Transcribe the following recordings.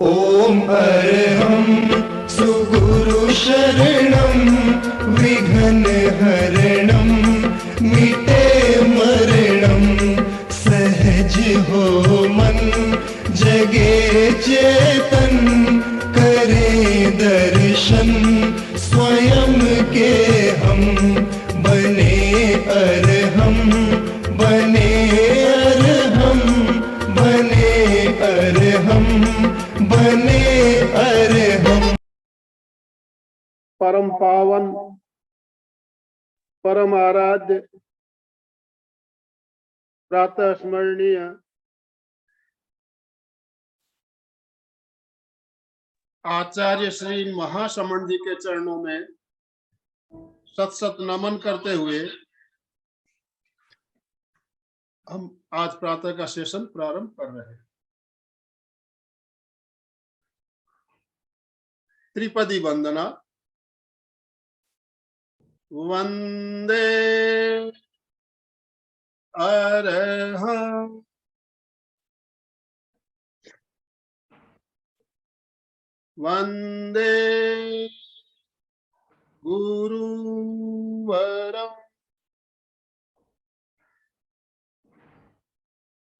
ओम अरहं सुगुरु शरणं विघ्न हरणं मिटे मरणं सहज हो मन जगे चेतन करे दर्शन स्वयं के हम बने अरहं बने अरहं बने अरहं बने अरहं। परम पावन परम आराध्य प्रातः स्मरणीय आचार्य श्री महासमण जी के चरणों में सत सत नमन करते हुए हम आज प्रातः का सेशन प्रारंभ कर रहे हैं। त्रिपदी वंदना। वंदे अरहं वंदे गुरुवरं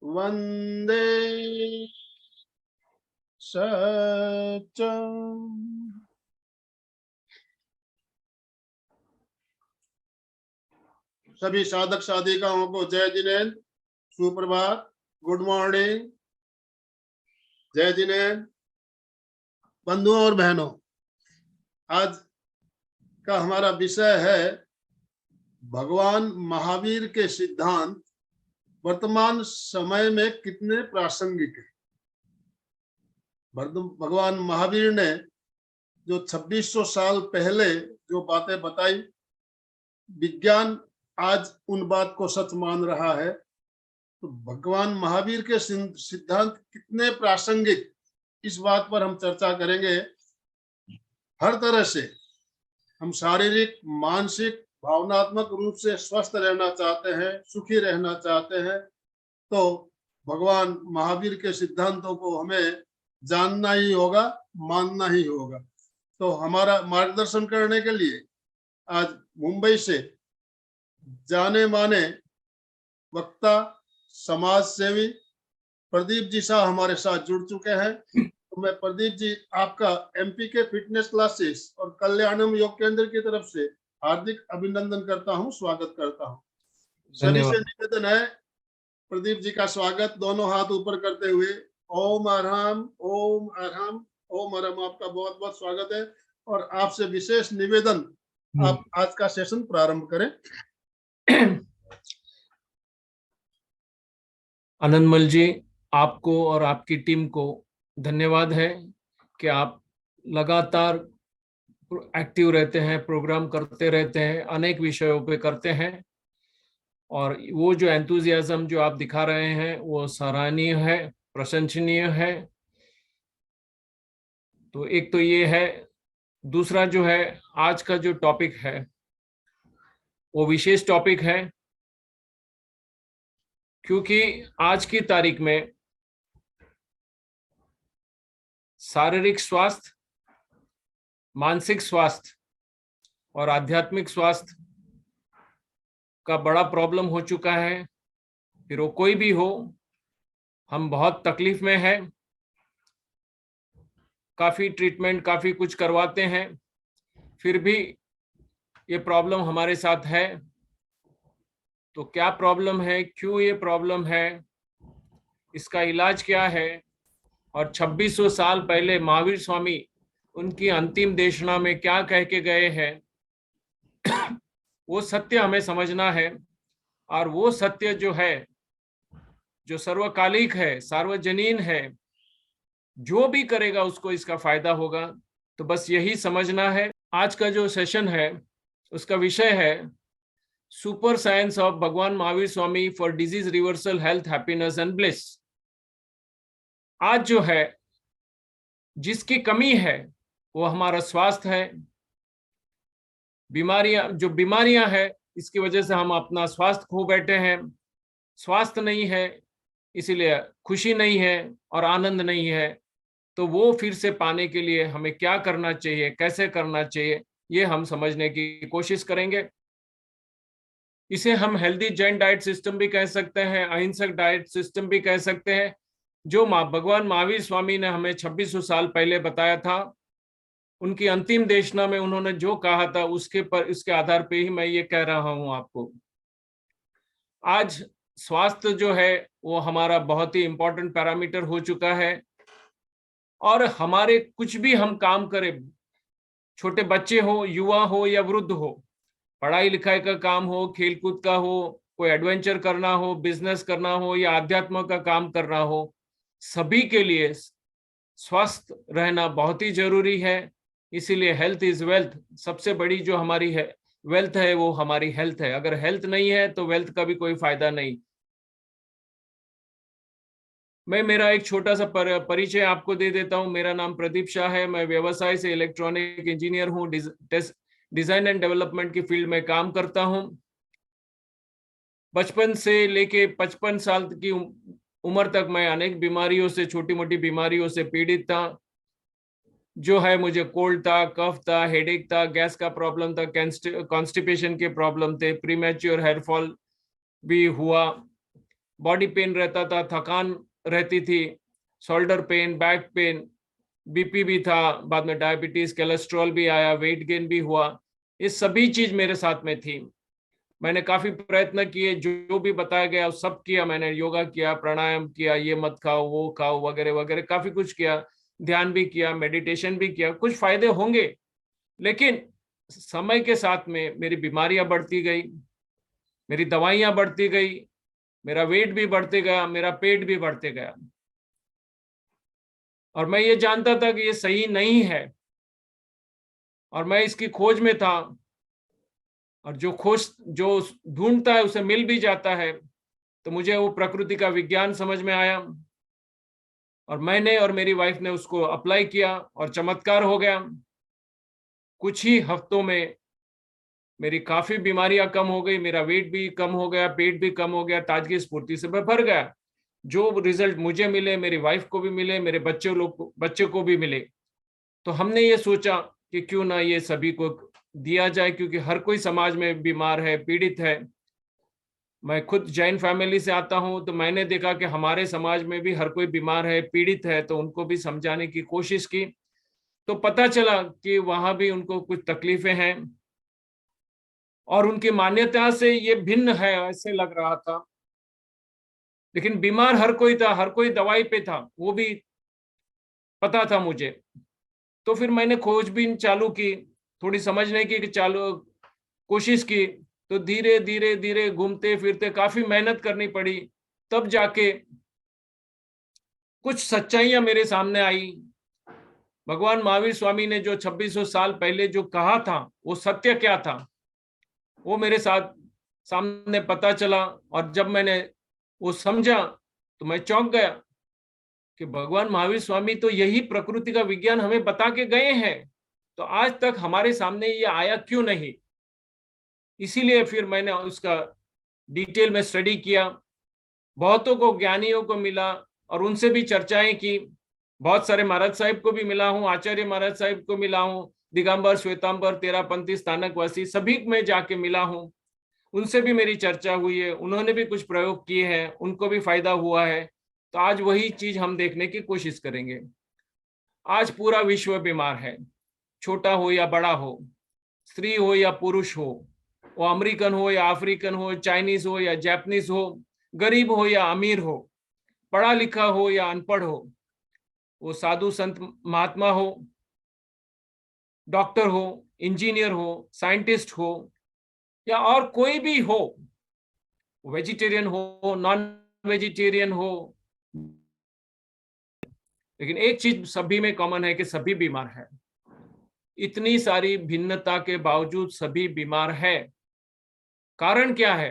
वंदे सच्चं। सभी साधक साधिकाओं को जय जिनेन्द्र, सुप्रभात, गुड मॉर्निंग, जय जिनेन्द्र। बंधुओं और बहनों, आज का हमारा विषय है भगवान महावीर के सिद्धांत वर्तमान समय में कितने प्रासंगिक है। भगवान महावीर ने जो 2600 साल पहले जो बातें बताई, विज्ञान आज उन बात को सच मान रहा है। तो भगवान महावीर के सिद्धांत कितने प्रासंगिक, इस बात पर हम चर्चा करेंगे। हर तरह से हम शारीरिक, मानसिक, भावनात्मक रूप से स्वस्थ रहना चाहते हैं, सुखी रहना चाहते हैं, तो भगवान महावीर के सिद्धांतों को हमें जानना ही होगा, मानना ही होगा। तो हमारा मार्गदर्शन करने के लिए आज मुंबई से जाने माने वक्ता, समाज सेवी प्रदीप जी शाह हमारे साथ जुड़ चुके हैं। तो मैं प्रदीप जी, आपका एमपी के फिटनेस क्लासेस और कल्याणम योग केंद्र की तरफ से हार्दिक अभिनंदन करता हूं, स्वागत करता हूं। सभी से निवेदन है प्रदीप जी का स्वागत दोनों हाथ ऊपर करते हुए। ओम अरहम, ओम अरहम, ओम अरहम, आपका बहुत बहुत स्वागत है। और आपसे विशेष निवेदन, आप आज का सेशन प्रारंभ करें। आनंदमल जी, आपको और आपकी टीम को धन्यवाद है कि आप लगातार एक्टिव रहते हैं, प्रोग्राम करते रहते हैं, अनेक विषयों पे करते हैं, और वो जो एंथुजियाज्म जो आप दिखा रहे हैं वो सराहनीय है, प्रशंसनीय है। तो एक तो ये है। दूसरा जो है, आज का जो टॉपिक है वो विशेष टॉपिक है, क्योंकि आज की तारीख में शारीरिक स्वास्थ्य, मानसिक स्वास्थ्य और आध्यात्मिक स्वास्थ्य का बड़ा प्रॉब्लम हो चुका है। फिर वो कोई भी हो, हम बहुत तकलीफ में हैं, काफी ट्रीटमेंट, काफी कुछ करवाते हैं, फिर भी ये प्रॉब्लम हमारे साथ है। तो क्या प्रॉब्लम है, क्यों ये प्रॉब्लम है, इसका इलाज क्या है, और 2600 साल पहले महावीर स्वामी उनकी अंतिम देशना में क्या कह के गए हैं, वो सत्य हमें समझना है। और वो सत्य जो है, जो सर्वकालिक है, सार्वजनीन है, जो भी करेगा उसको इसका फायदा होगा। तो बस यही समझना है। आज का जो सेशन है उसका विषय है सुपर साइंस ऑफ भगवान Mahavir Swami for disease reversal, health, happiness and bliss. आज जो है, जिसकी कमी है वो हमारा स्वास्थ्य है। जो बीमारियां हैं, इसकी वजह से हम अपना स्वास्थ्य खो बैठे हैं। स्वास्थ्य नहीं है इसीलिए खुशी नहीं है और आनंद नहीं है, तो वो फिर से पाने के लिए हमें क्या करना चाहिए, कैसे करना चाहिए, ये हम समझने की कोशिश करेंगे। इसे हम हेल्दी जैन डाइट सिस्टम भी कह सकते हैं, अहिंसक डाइट सिस्टम भी कह सकते हैं, जो भगवान महावीर स्वामी ने हमें 2600 साल पहले बताया था। उनकी अंतिम देशना में उन्होंने जो कहा था उसके आधार पे ही मैं ये कह रहा हूं आपको। आज स्वास्थ्य जो है वो हमारा बहुत ही इंपॉर्टेंट पैरामीटर हो चुका है, और हमारे कुछ भी हम काम करें, छोटे बच्चे हो, युवा हो या वृद्ध हो, पढ़ाई लिखाई का काम हो, खेलकूद का हो, कोई एडवेंचर करना हो, बिजनेस करना हो या अध्यात्म का काम करना हो, सभी के लिए स्वस्थ रहना बहुत ही जरूरी है। इसीलिए हेल्थ इज वेल्थ, सबसे बड़ी जो हमारी है वेल्थ है वो हमारी हेल्थ है। अगर हेल्थ नहीं है तो वेल्थ का भी कोई फायदा नहीं। मैं मेरा एक छोटा सा परिचय आपको दे देता हूं। मेरा नाम प्रदीप शाह है। मैं व्यवसाय से इलेक्ट्रॉनिक इंजीनियर हूं। डिजाइन एंड डेवलपमेंट की फील्ड में काम करता हूं। बचपन से लेके 55 साल की उम्र तक मैं अनेक बीमारियों से, छोटी मोटी बीमारियों से पीड़ित था। जो है, मुझे कोल्ड था, कफ था, हेडेक था, गैस का प्रॉब्लम था, कॉन्स्टिपेशन के प्रॉब्लम थे, प्रीमैच्योर हेयर फॉल भी हुआ, बॉडी पेन रहता था, थकान रहती थी, shoulder pain, back pain, BP भी था, बाद में डायबिटीज, कोलेस्ट्रॉल भी आया, वेट गेन भी हुआ। ये सभी चीज मेरे साथ में थी। मैंने काफी प्रयत्न किए, जो भी बताया गया सब किया। मैंने योगा किया, प्राणायाम किया, ये मत खाओ, वो खाओ, वगैरह वगैरह, काफी कुछ किया। ध्यान भी किया, मेडिटेशन भी किया। कुछ फायदे होंगे, लेकिन समय के साथ में मेरी बीमारियां बढ़ती गई, मेरी दवाइयां बढ़ती गई, मेरा वेट भी बढ़ते गया, मेरा पेट भी बढ़ते गया। और मैं ये जानता था कि ये सही नहीं है, और मैं इसकी खोज में था। और जो ढूंढता है उसे मिल भी जाता है। तो मुझे वो प्रकृति का विज्ञान समझ में आया, और मैंने और मेरी वाइफ ने उसको अप्लाई किया, और चमत्कार हो गया। कुछ ही हफ्तों में मेरी काफी बीमारियां कम हो गई, मेरा वेट भी कम हो गया, पेट भी कम हो गया, ताजगी स्फूर्ति से मैं भर गया। जो रिजल्ट मुझे मिले, मेरी वाइफ को भी मिले, मेरे बच्चे को भी मिले। तो हमने ये सोचा कि क्यों ना ये सभी को दिया जाए, क्योंकि हर कोई समाज में बीमार है, पीड़ित है। मैं खुद जैन फैमिली से आता हूं, तो मैंने देखा कि हमारे समाज में भी हर कोई बीमार है, पीड़ित है। तो उनको भी समझाने की कोशिश की, तो पता चला कि वहां भी उनको कुछ तकलीफें हैं, और उनकी मान्यता से ये भिन्न है ऐसे लग रहा था। लेकिन बीमार हर कोई था, हर कोई दवाई पे था, वो भी पता था मुझे। तो फिर मैंने खोजबीन चालू की, थोड़ी समझने की कोशिश की। तो धीरे धीरे धीरे घूमते फिरते काफी मेहनत करनी पड़ी, तब जाके कुछ सच्चाइयां मेरे सामने आई। भगवान महावीर स्वामी ने जो 2600 साल पहले जो कहा था, वो सत्य क्या था, वो मेरे साथ सामने पता चला। और जब मैंने वो समझा तो मैं चौंक गया कि भगवान महावीर स्वामी तो यही प्रकृति का विज्ञान हमें बता के गए हैं, तो आज तक हमारे सामने ये आया क्यों नहीं। इसीलिए फिर मैंने उसका डिटेल में स्टडी किया, बहुतों को, ज्ञानियों को मिला, और उनसे भी चर्चाएं की। बहुत सारे महाराज साहिब को भी मिला हूँ, आचार्य महाराज साहिब को मिला हूँ, दिगंबर, श्वेतांबर, तेरापंथी, स्थानकवासी, सभी में जाके मिला हूँ। उनसे भी मेरी चर्चा हुई है, उन्होंने भी कुछ प्रयोग किए हैं, उनको भी फायदा हुआ है। तो आज वही चीज हम देखने की कोशिश करेंगे। आज पूरा विश्व बीमार है, छोटा हो या बड़ा हो, स्त्री हो या पुरुष हो, वो अमेरिकन हो या अफ्रीकन हो, चाइनीज हो या जापानीज हो, गरीब हो या अमीर हो, पढ़ा लिखा हो या अनपढ़ हो, वो साधु संत महात्मा हो, डॉक्टर हो, इंजीनियर हो, साइंटिस्ट हो, या और कोई भी हो, वेजिटेरियन हो, नॉन वेजिटेरियन हो, लेकिन एक चीज सभी में कॉमन है कि सभी बीमार है। इतनी सारी भिन्नता के बावजूद सभी बीमार है। कारण क्या है,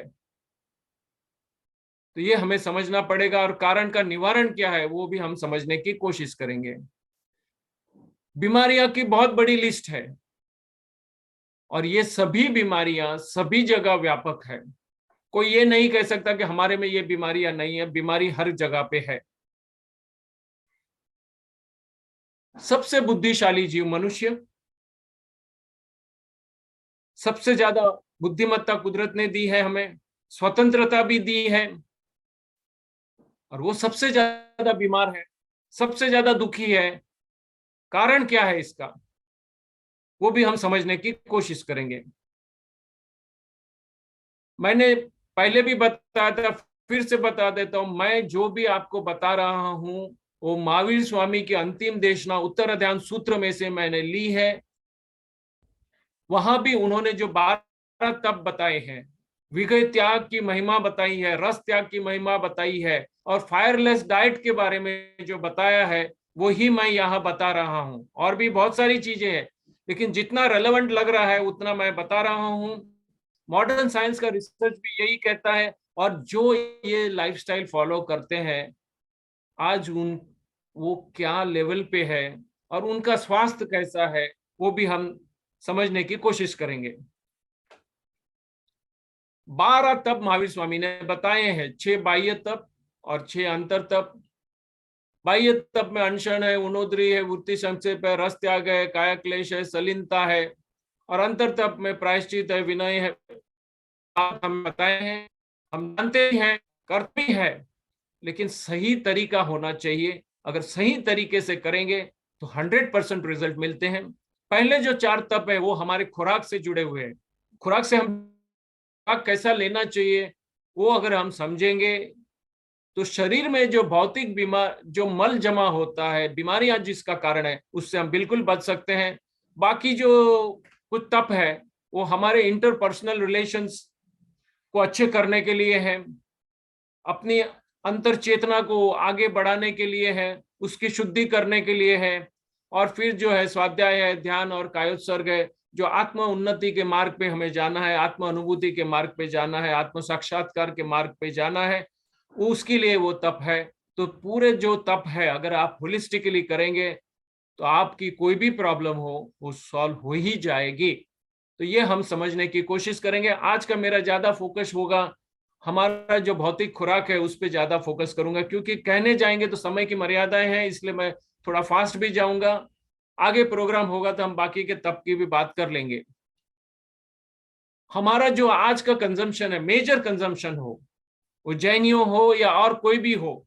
तो ये हमें समझना पड़ेगा, और कारण का निवारण क्या है वो भी हम समझने की कोशिश करेंगे। बीमारियां की बहुत बड़ी लिस्ट है, और ये सभी बीमारियां सभी जगह व्यापक है। कोई ये नहीं कह सकता कि हमारे में ये बीमारी या नहीं है, बीमारी हर जगह पे है। सबसे बुद्धिशाली जीव मनुष्य, सबसे ज्यादा बुद्धिमत्ता कुदरत ने दी है, हमें स्वतंत्रता भी दी है, और वो सबसे ज्यादा बीमार है, सबसे ज्यादा दुखी है। कारण क्या है इसका, वो भी हम समझने की कोशिश करेंगे। मैंने पहले भी बताया था, फिर से बता देता हूं, मैं जो भी आपको बता रहा हूं वो महावीर स्वामी की अंतिम देशना उत्तर ध्यान सूत्र में से मैंने ली है। वहां भी उन्होंने जो 12 तप बताए हैं, विषय त्याग की महिमा बताई है, रस त्याग की महिमा बताई है, और फायरलेस डाइट के बारे में जो बताया है वो ही मैं यहाँ बता रहा हूँ। और भी बहुत सारी चीजें हैं, लेकिन जितना रेलेवेंट लग रहा है उतना मैं बता रहा हूँ। मॉडर्न साइंस का रिसर्च भी यही कहता है, और जो ये लाइफस्टाइल फॉलो करते हैं आज वो क्या लेवल पे है और उनका स्वास्थ्य कैसा है, वो भी हम समझने की कोशिश करेंगे। 12 तप महावीर स्वामी ने बताए हैं, 6 बाह्य तप और 6 अंतर तप। बाह्य तप में अनशन है, उनोद्री है, वृत्ति संक्षेप है, रस त्याग है, काया क्लेश है, सलीनता है, और अंतर तप में प्रायश्चित है, विनय है। आप हम बताए हैं, हम जानते हैं, करते हैं, लेकिन सही तरीका होना चाहिए। अगर सही तरीके से करेंगे तो 100% रिजल्ट मिलते हैं। पहले जो 4 तप है वो हमारे खुराक से जुड़े हुए हैं। खुराक से हम खुराक कैसा लेना चाहिए वो अगर हम समझेंगे तो शरीर में जो भौतिक बीमार जो मल जमा होता है, बीमारियां जिसका कारण है, उससे हम बिल्कुल बच सकते हैं। बाकी जो कुछ तप है वो हमारे इंटरपर्सनल रिलेशंस को अच्छे करने के लिए है, अपनी अंतर चेतना को आगे बढ़ाने के लिए है, उसकी शुद्धि करने के लिए है, और फिर जो है स्वाध्याय है, ध्यान और कायोत्सर्ग है, जो आत्म उन्नति के मार्ग पे हमें जाना है, आत्म अनुभूति के मार्ग पे जाना है, आत्म साक्षात्कार के मार्ग पे जाना है, उसके लिए वो तप है। तो पूरे जो तप है अगर आप होलिस्टिकली करेंगे तो आपकी कोई भी प्रॉब्लम हो वो सॉल्व हो ही जाएगी। तो ये हम समझने की कोशिश करेंगे। आज का मेरा ज्यादा फोकस होगा, हमारा जो भौतिक खुराक है उस पर ज्यादा फोकस करूंगा, क्योंकि कहने जाएंगे तो समय की मर्यादाएं हैं, इसलिए मैं थोड़ा फास्ट भी जाऊंगा। आगे प्रोग्राम होगा तो हम बाकी के तप की भी बात कर लेंगे। हमारा जो आज का कंजम्पशन है, मेजर कंजम्पशन हो, वो जैनियों हो या और कोई भी हो,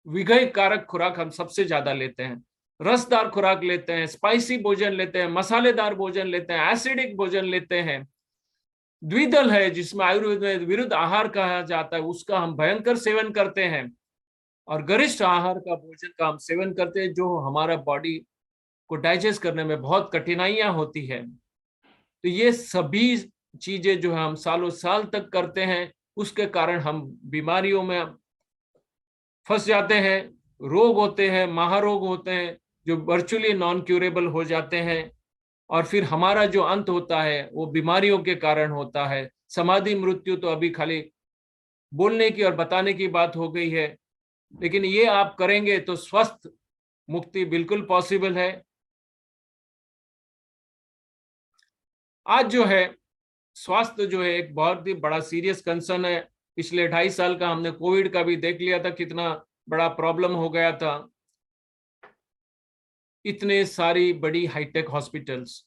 विघय कारक खुराक हम सबसे ज्यादा लेते हैं। रसदार खुराक लेते हैं, स्पाइसी भोजन लेते हैं, मसालेदार भोजन लेते हैं, एसिडिक भोजन लेते हैं। द्विदल है जिसमें आयुर्वेद में विरुद्ध आहार कहा जाता है, उसका हम भयंकर सेवन करते हैं, और गरिष्ठ आहार का भोजन का हम सेवन करते हैं जो हमारा बॉडी को डाइजेस्ट करने में बहुत कठिनाइयां होती है। तो ये सभी चीजें जो है हम सालों साल तक करते हैं, उसके कारण हम बीमारियों में फंस जाते हैं, रोग होते हैं, महारोग होते हैं जो वर्चुअली नॉन क्यूरेबल हो जाते हैं, और फिर हमारा जो अंत होता है वो बीमारियों के कारण होता है। समाधि मृत्यु तो अभी खाली बोलने की और बताने की बात हो गई है, लेकिन ये आप करेंगे तो स्वस्थ मुक्ति बिल्कुल पॉसिबल है। आज जो है स्वास्थ्य जो है एक बहुत ही बड़ा सीरियस कंसर्न है। पिछले 2.5 साल का हमने कोविड का भी देख लिया था, कितना बड़ा प्रॉब्लम हो गया था। इतने सारी बड़ी hi-tech hospitals,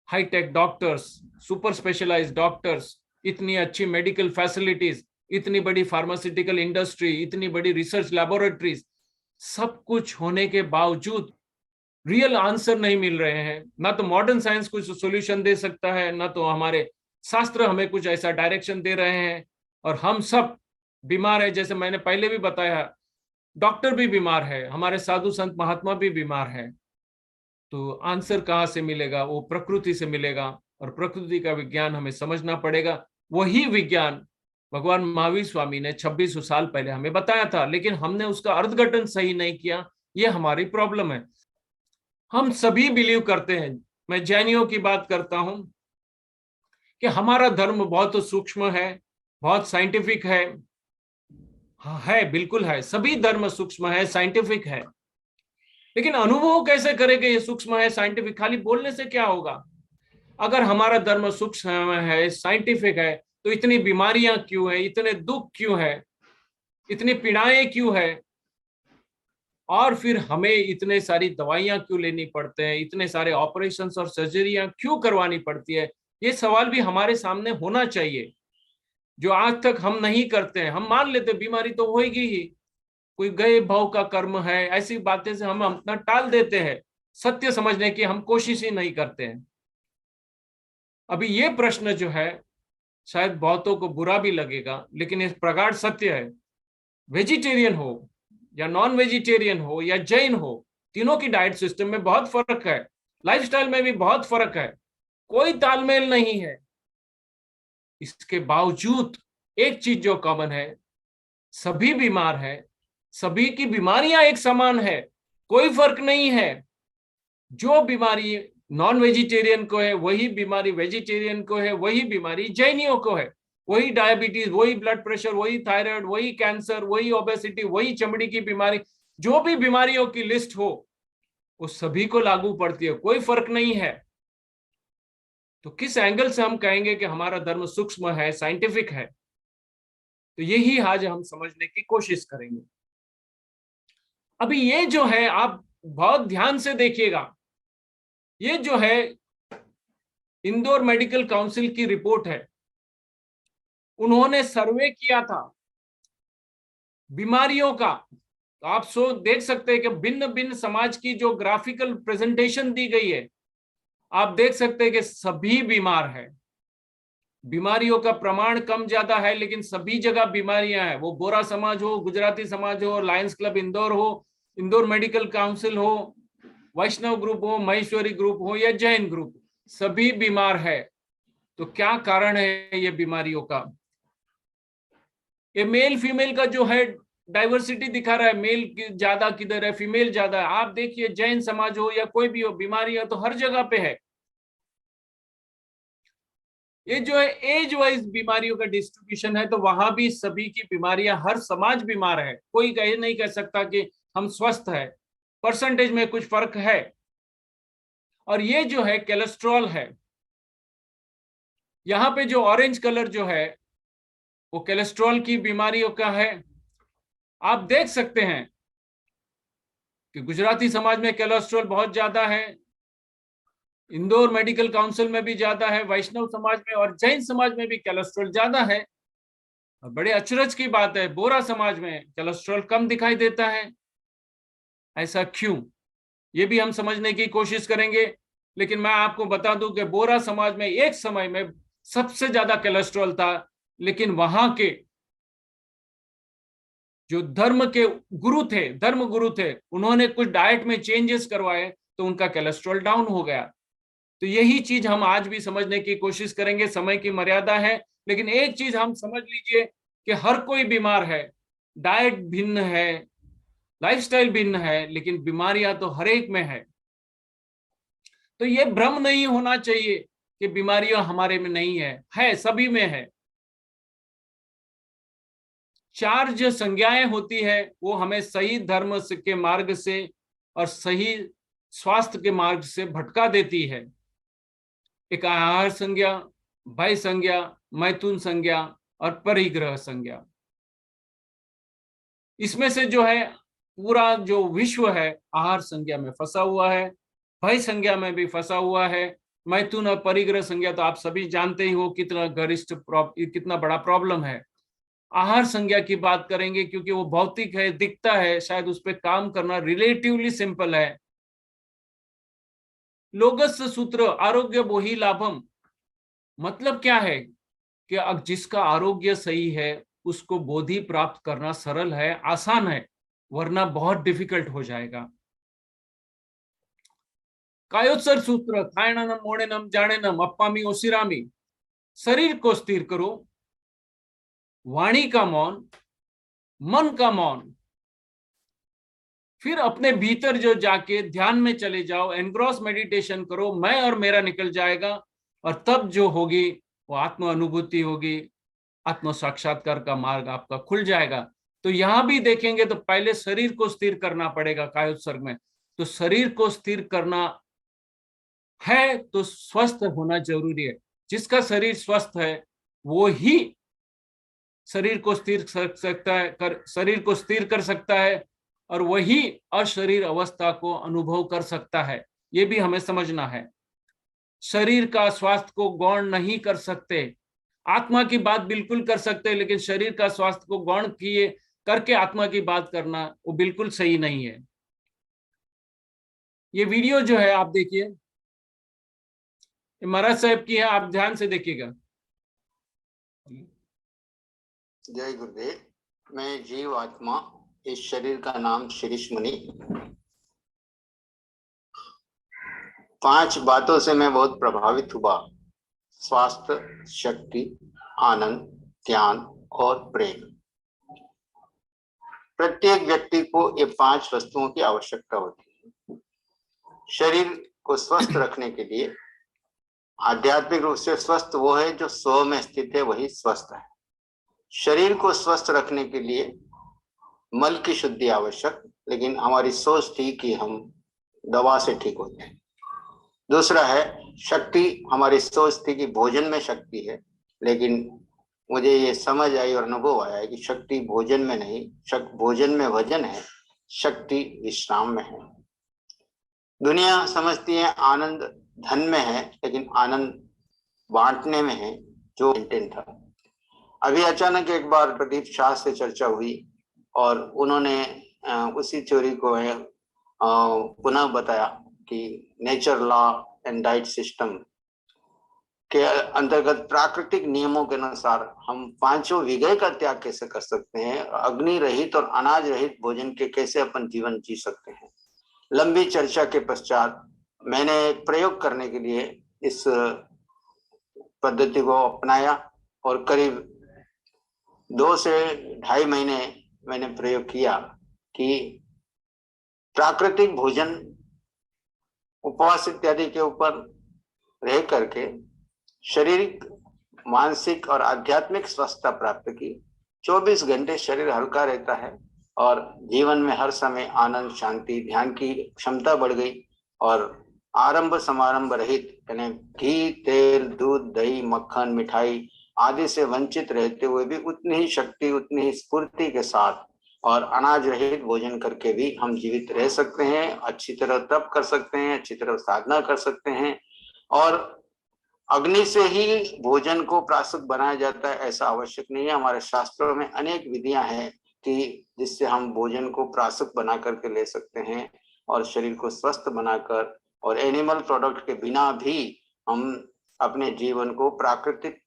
hi-tech doctors, super specialised doctors, इतनी अच्छी मेडिकल फैसिलिटीज, इतनी बड़ी फार्मास्यूटिकल इंडस्ट्री, इतनी बड़ी रिसर्च लैबोरेटरीज, सब कुछ होने के बावजूद रियल आंसर नहीं मिल रहे हैं। ना तो मॉडर्न साइंस कुछ सॉल्यूशन दे सकता है, ना तो हमारे शास्त्र हमें कुछ ऐसा डायरेक्शन दे रहे हैं, और हम सब बीमार है। जैसे मैंने पहले भी बताया, डॉक्टर भी बीमार है, हमारे साधु संत महात्मा भी बीमार है। तो आंसर कहाँ से मिलेगा? वो प्रकृति से मिलेगा, और प्रकृति का विज्ञान हमें समझना पड़ेगा। वही विज्ञान भगवान महावीर स्वामी ने 2600 साल पहले हमें बताया था, लेकिन हमने उसका अर्थघटन सही नहीं किया। ये हमारी प्रॉब्लम है। हम सभी बिलीव करते हैं, मैं जैनियों की बात करता हूं, कि हमारा धर्म बहुत सूक्ष्म है, बहुत साइंटिफिक है। हाँ है, बिल्कुल है, सभी धर्म सूक्ष्म है, साइंटिफिक है, लेकिन अनुभव कैसे करेंगे? ये सूक्ष्म है, साइंटिफिक खाली बोलने से क्या होगा? अगर हमारा धर्म सूक्ष्म है, साइंटिफिक है, तो इतनी बीमारियां क्यों है, इतने दुख क्यों है, इतनी पीड़ाएं क्यों है, और फिर हमें इतने सारी दवाइयां क्यों लेनी पड़ते हैं, इतने सारे ऑपरेशंस और सर्जरियां क्यों करवानी पड़ती है। ये सवाल भी हमारे सामने होना चाहिए, जो आज तक हम नहीं करते हैं। हम मान लेते बीमारी तो होगी ही, कोई गए भाव का कर्म है, ऐसी बातें से हम अपना टाल देते हैं, सत्य समझने की हम कोशिश ही नहीं करते हैं। अभी ये प्रश्न जो है शायद बहुतों को बुरा भी लगेगा, लेकिन इस प्रगाढ़ सत्य है। वेजिटेरियन हो या नॉन वेजिटेरियन हो या जैन हो, तीनों की डाइट सिस्टम में बहुत फर्क है, लाइफस्टाइल में भी बहुत फर्क है, कोई तालमेल नहीं है। इसके बावजूद एक चीज जो कॉमन है, सभी बीमार है, सभी की बीमारियां एक समान है, कोई फर्क नहीं है। जो बीमारी नॉन वेजिटेरियन को है वही बीमारी वेजिटेरियन को है, वही बीमारी जैनियों को है, वही डायबिटीज, वही ब्लड प्रेशर, वही थायराइड, वही कैंसर, वही ओबेसिटी, वही चमड़ी की बीमारी, जो भी बीमारियों की लिस्ट हो वो सभी को लागू पड़ती है, कोई फर्क नहीं है। तो किस एंगल से हम कहेंगे कि हमारा धर्म सूक्ष्म है, साइंटिफिक है? तो यही आज हम समझने की कोशिश करेंगे। अभी ये जो है, आप बहुत ध्यान से देखिएगा, ये जो है इंदौर मेडिकल काउंसिल की रिपोर्ट है। उन्होंने सर्वे किया था बीमारियों का। तो आप देख सकते हैं कि भिन्न भिन्न समाज की जो ग्राफिकल प्रेजेंटेशन दी गई है, आप देख सकते हैं कि सभी बीमार है। बीमारियों का प्रमाण कम ज्यादा है, लेकिन सभी जगह बीमारियां हैं। वो बोरा समाज हो, गुजराती समाज हो, लायंस क्लब इंदौर हो, इंदौर मेडिकल काउंसिल हो, वैष्णव ग्रुप हो, महेश्वरी ग्रुप हो या जैन ग्रुप, सभी बीमार है। तो क्या कारण है ये बीमारियों का? ये मेल फीमेल का जो है डाइवर्सिटी दिखा रहा है, मेल ज्यादा किधर है, फीमेल ज्यादा है। आप देखिए जैन समाज हो या कोई भी हो, बीमारियां तो हर जगह पे है। ये जो है एज वाइज बीमारियों का डिस्ट्रीब्यूशन है, तो वहां भी सभी की बीमारियां, हर समाज बीमार है। कोई कहे नहीं कह सकता कि हम स्वस्थ है, परसेंटेज में कुछ फर्क है। और ये जो है कोलेस्ट्रॉल है, यहाँ पे जो ऑरेंज कलर जो है वो कोलेस्ट्रॉल की बीमारियों का है। आप देख सकते हैं कि गुजराती समाज में कोलेस्ट्रॉल बहुत ज्यादा है, इंदौर मेडिकल काउंसिल में भी ज्यादा है, वैष्णव समाज में और जैन समाज में भी कोलेस्ट्रॉल ज्यादा है। और बड़े अचरज की बात है, बोरा समाज में कोलेस्ट्रॉल कम दिखाई देता है। ऐसा क्यों, ये भी हम समझने की कोशिश करेंगे। लेकिन मैं आपको बता दूं कि बोरा समाज में एक समय में सबसे ज्यादा कोलेस्ट्रॉल था, लेकिन वहां के जो धर्म गुरु थे, उन्होंने कुछ डाइट में चेंजेस करवाए तो उनका कोलेस्ट्रॉल डाउन हो गया। तो यही चीज हम आज भी समझने की कोशिश करेंगे। समय की मर्यादा है, लेकिन एक चीज हम समझ लीजिए कि हर कोई बीमार है, डाइट भिन्न है, लाइफस्टाइल भिन्न है, लेकिन बीमारियां तो हर एक में है। तो ये भ्रम नहीं होना चाहिए कि बीमारियां हमारे में नहीं है सभी में है। 4 जो संज्ञाएं होती है वो हमें सही धर्म के मार्ग से और सही स्वास्थ्य के मार्ग से भटका देती है। एक आहार संज्ञा, भय संज्ञा, मैथुन संज्ञा और परिग्रह संज्ञा। इसमें से जो है पूरा जो विश्व है आहार संज्ञा में फंसा हुआ है, भय संज्ञा में भी फंसा हुआ है, मैथुन और परिग्रह संज्ञा तो आप सभी जानते ही हो कितना कितना बड़ा प्रॉब्लम है। आहार संज्ञा की बात करेंगे क्योंकि वो भौतिक है, दिखता है, शायद उस पर काम करना रिलेटिवली सिंपल है। लोगस सूत्र आरोग्य बोहि लाभम, मतलब क्या है कि अब जिसका आरोग्य सही है उसको बोधि प्राप्त करना सरल है, आसान है, वरना बहुत डिफिकल्ट हो जाएगा। कायोत्सर सूत्र खायणनम मोणेनम जानेनम अप्पामी ओसिरामी, शरीर को स्थिर करो, वाणी का मौन, मन का मौन, फिर अपने भीतर जो जाके ध्यान में चले जाओ, एनग्रॉस मेडिटेशन करो, मैं और मेरा निकल जाएगा। और तब जो होगी वो आत्म अनुभूति होगी, आत्म साक्षात्कार का मार्ग आपका खुल जाएगा। तो यहां भी देखेंगे तो पहले शरीर को स्थिर करना पड़ेगा कायोत्सर्ग में। तो शरीर को स्थिर करना है तो स्वस्थ होना जरूरी है। जिसका शरीर स्वस्थ है वो ही शरीर को स्थिर शरीर को स्थिर कर सकता है और वही अशरीर अवस्था को अनुभव कर सकता है। ये भी हमें समझना है। शरीर का स्वास्थ्य को गौण नहीं कर सकते। आत्मा की बात बिल्कुल कर सकते हैं, लेकिन शरीर का स्वास्थ्य को गौण किए करके आत्मा की बात करना वो बिल्कुल सही नहीं है। ये वीडियो जो है आप देखिए, महाराज साहब की है, आप ध्यान से देखिएगा। जय गुरुदेव। मैं जीव आत्मा, इस शरीर का नाम शिरीष मुनि। 5 बातों से मैं बहुत प्रभावित हुआ: स्वास्थ्य, शक्ति, आनंद, ज्ञान और प्रेम। प्रत्येक व्यक्ति को ये 5 वस्तुओं की आवश्यकता होती है। शरीर को स्वस्थ रखने के लिए आध्यात्मिक रूप से स्वस्थ वो है जो स्व में स्थित है, वही स्वस्थ है। शरीर को स्वस्थ रखने के लिए मल की शुद्धि आवश्यक, लेकिन हमारी सोच थी कि हम दवा से ठीक होते हैं। दूसरा है शक्ति। हमारी सोच थी कि भोजन में शक्ति है, लेकिन मुझे ये समझ आई और अनुभव आया कि शक्ति भोजन में नहीं, भोजन में वजन है, शक्ति विश्राम में है। दुनिया समझती है आनंद धन में है, लेकिन आनंद बांटने में है, जो मेंटेन था। अभी अचानक एक बार प्रदीप शाह से चर्चा हुई और उन्होंने उसी थ्योरी को पुनः बताया कि nature law and diet system के अंतर्गत प्राकृतिक नियमों के अनुसार हम 5 विघय का त्याग कैसे कर सकते हैं, अग्नि रहित और अनाज रहित भोजन के कैसे अपन जीवन जी सकते हैं। लंबी चर्चा के पश्चात मैंने एक प्रयोग करने के लिए इस पद्धति को अपनाया और करीब 2 से 2.5 महीने मैंने प्रयोग किया कि प्राकृतिक भोजन, उपवास इत्यादि के ऊपर रह करके शारीरिक, मानसिक और आध्यात्मिक स्वस्थता प्राप्त की। 24 घंटे शरीर हल्का रहता है और जीवन में हर समय आनंद, शांति, ध्यान की क्षमता बढ़ गई और आरंभ समारंभ रहित, यानी घी, तेल, दूध, दही, मक्खन, मिठाई आदि से वंचित रहते हुए भी उतनी ही शक्ति, उतनी ही स्फूर्ति के साथ और अनाज रहित भोजन करके भी हम जीवित रह सकते हैं, अच्छी तरह तप कर सकते हैं, अच्छी तरह साधना कर सकते हैं। और अग्नि से ही भोजन को प्रासुक बनाया जाता है ऐसा आवश्यक नहीं है। हमारे शास्त्रों में अनेक विधियां हैं कि जिससे हम भोजन को प्रासुक बना करके ले सकते हैं और शरीर को स्वस्थ बनाकर और एनिमल प्रोडक्ट के बिना भी हम अपने जीवन को प्राकृतिक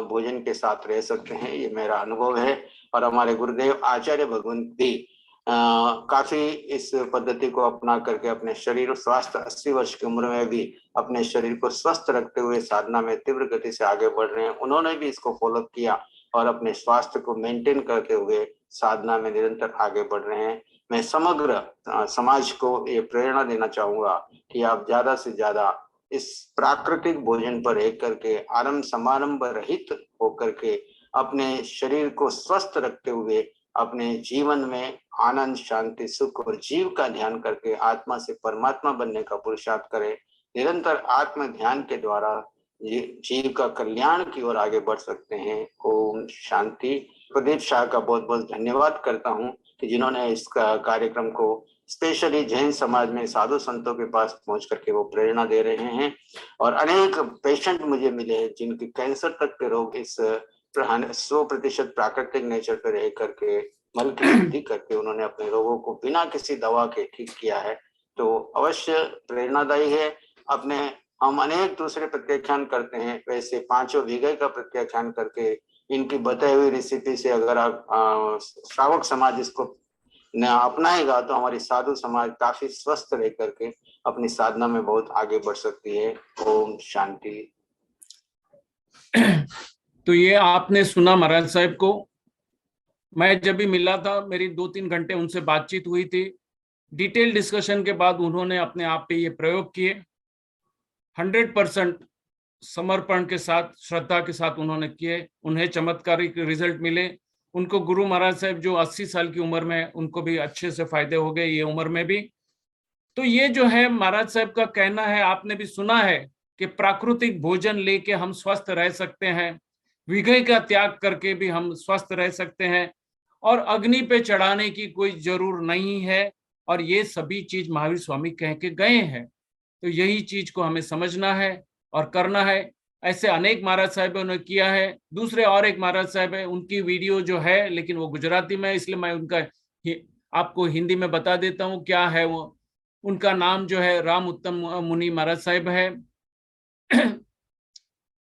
भोजन के साथ रह सकते हैं। ये मेरा अनुभव है और हमारे गुरुदेव आचार्य भगवंत भी काफी इस पद्धति को अपना करके अपने शरीर स्वास्थ्य 80 वर्ष की उम्र में भी अपने शरीर को स्वस्थ रखते हुए साधना में तीव्र गति से आगे बढ़ रहे हैं। उन्होंने भी इसको फॉलो किया और अपने स्वास्थ्य को मेंटेन करते हुए साधना में निरंतर आगे बढ़ रहे हैं। मैं समग्र समाज को ये प्रेरणा देना चाहूंगा कि आप ज्यादा से ज्यादा इस प्राकृतिक भोजन पर रह करके आरंभ समारंभ रहित होकर के अपने शरीर को स्वस्थ रखते हुए अपने जीवन में आनंद, शांति, सुख और जीव का ध्यान करके आत्मा से परमात्मा बनने का पुरुषार्थ करें। निरंतर आत्म ध्यान के द्वारा जीव का कल्याण की ओर आगे बढ़ सकते हैं। ओम शांति। प्रदीप शाह का बहुत बहुत धन्यवाद करता हूं कि जिन्होंने इस कार्यक्रम को स्पेशली जैन समाज में साधु संतों के पास पहुंच करके वो प्रेरणा दे रहे हैं। और अनेक पेशेंट मुझे मिले हैं जिनके कैंसर तक के रोग इस 100% प्राकृतिक नेचर पर रह करके मल की शुद्धि करके उन्होंने अपने रोगों को बिना किसी दवा के ठीक किया है। तो अवश्य प्रेरणादायी है। अपने हम अनेक दूसरे प्रत्याख्यान करते हैं, वैसे 5 विघय का प्रत्याख्यान करके इनकी बताई हुई रेसिपी से अगर आप श्रावक समाज इसको अपनाएगा तो हमारी साधु समाज काफी स्वस्थ रह करके अपनी साधना में बहुत आगे बढ़ सकती है। ओम शांति। तो ये आपने सुना महाराज साहब को। मैं जब भी मिला था, मेरी 2-3 घंटे उनसे बातचीत हुई थी। डिटेल डिस्कशन के बाद उन्होंने अपने आप पे ये प्रयोग किए। 100% समर्पण के साथ, श्रद्धा के साथ उन्होंने किए। उन्हें चमत्कारिक रिजल्ट मिले। उनको गुरु महाराज साहब जो 80 साल की उम्र में, उनको भी अच्छे से फायदे हो गए ये उम्र में भी। तो ये जो है महाराज साहब का कहना है, आपने भी सुना है कि प्राकृतिक भोजन लेके हम स्वस्थ रह सकते हैं। विघय का त्याग करके भी हम स्वस्थ रह सकते हैं, और अग्नि पे चढ़ाने की कोई जरूर नहीं है। और ये सभी चीज महावीर स्वामी कह के गए हैं। तो यही चीज को हमें समझना है और करना है। ऐसे अनेक महाराज साहबों ने किया है। दूसरे और एक महाराज साहब है, उनकी वीडियो जो है, लेकिन वो गुजराती में है, इसलिए मैं उनका आपको हिंदी में बता देता हूँ क्या है वो। उनका नाम जो है राम उत्तम मुनि महाराज साहब है।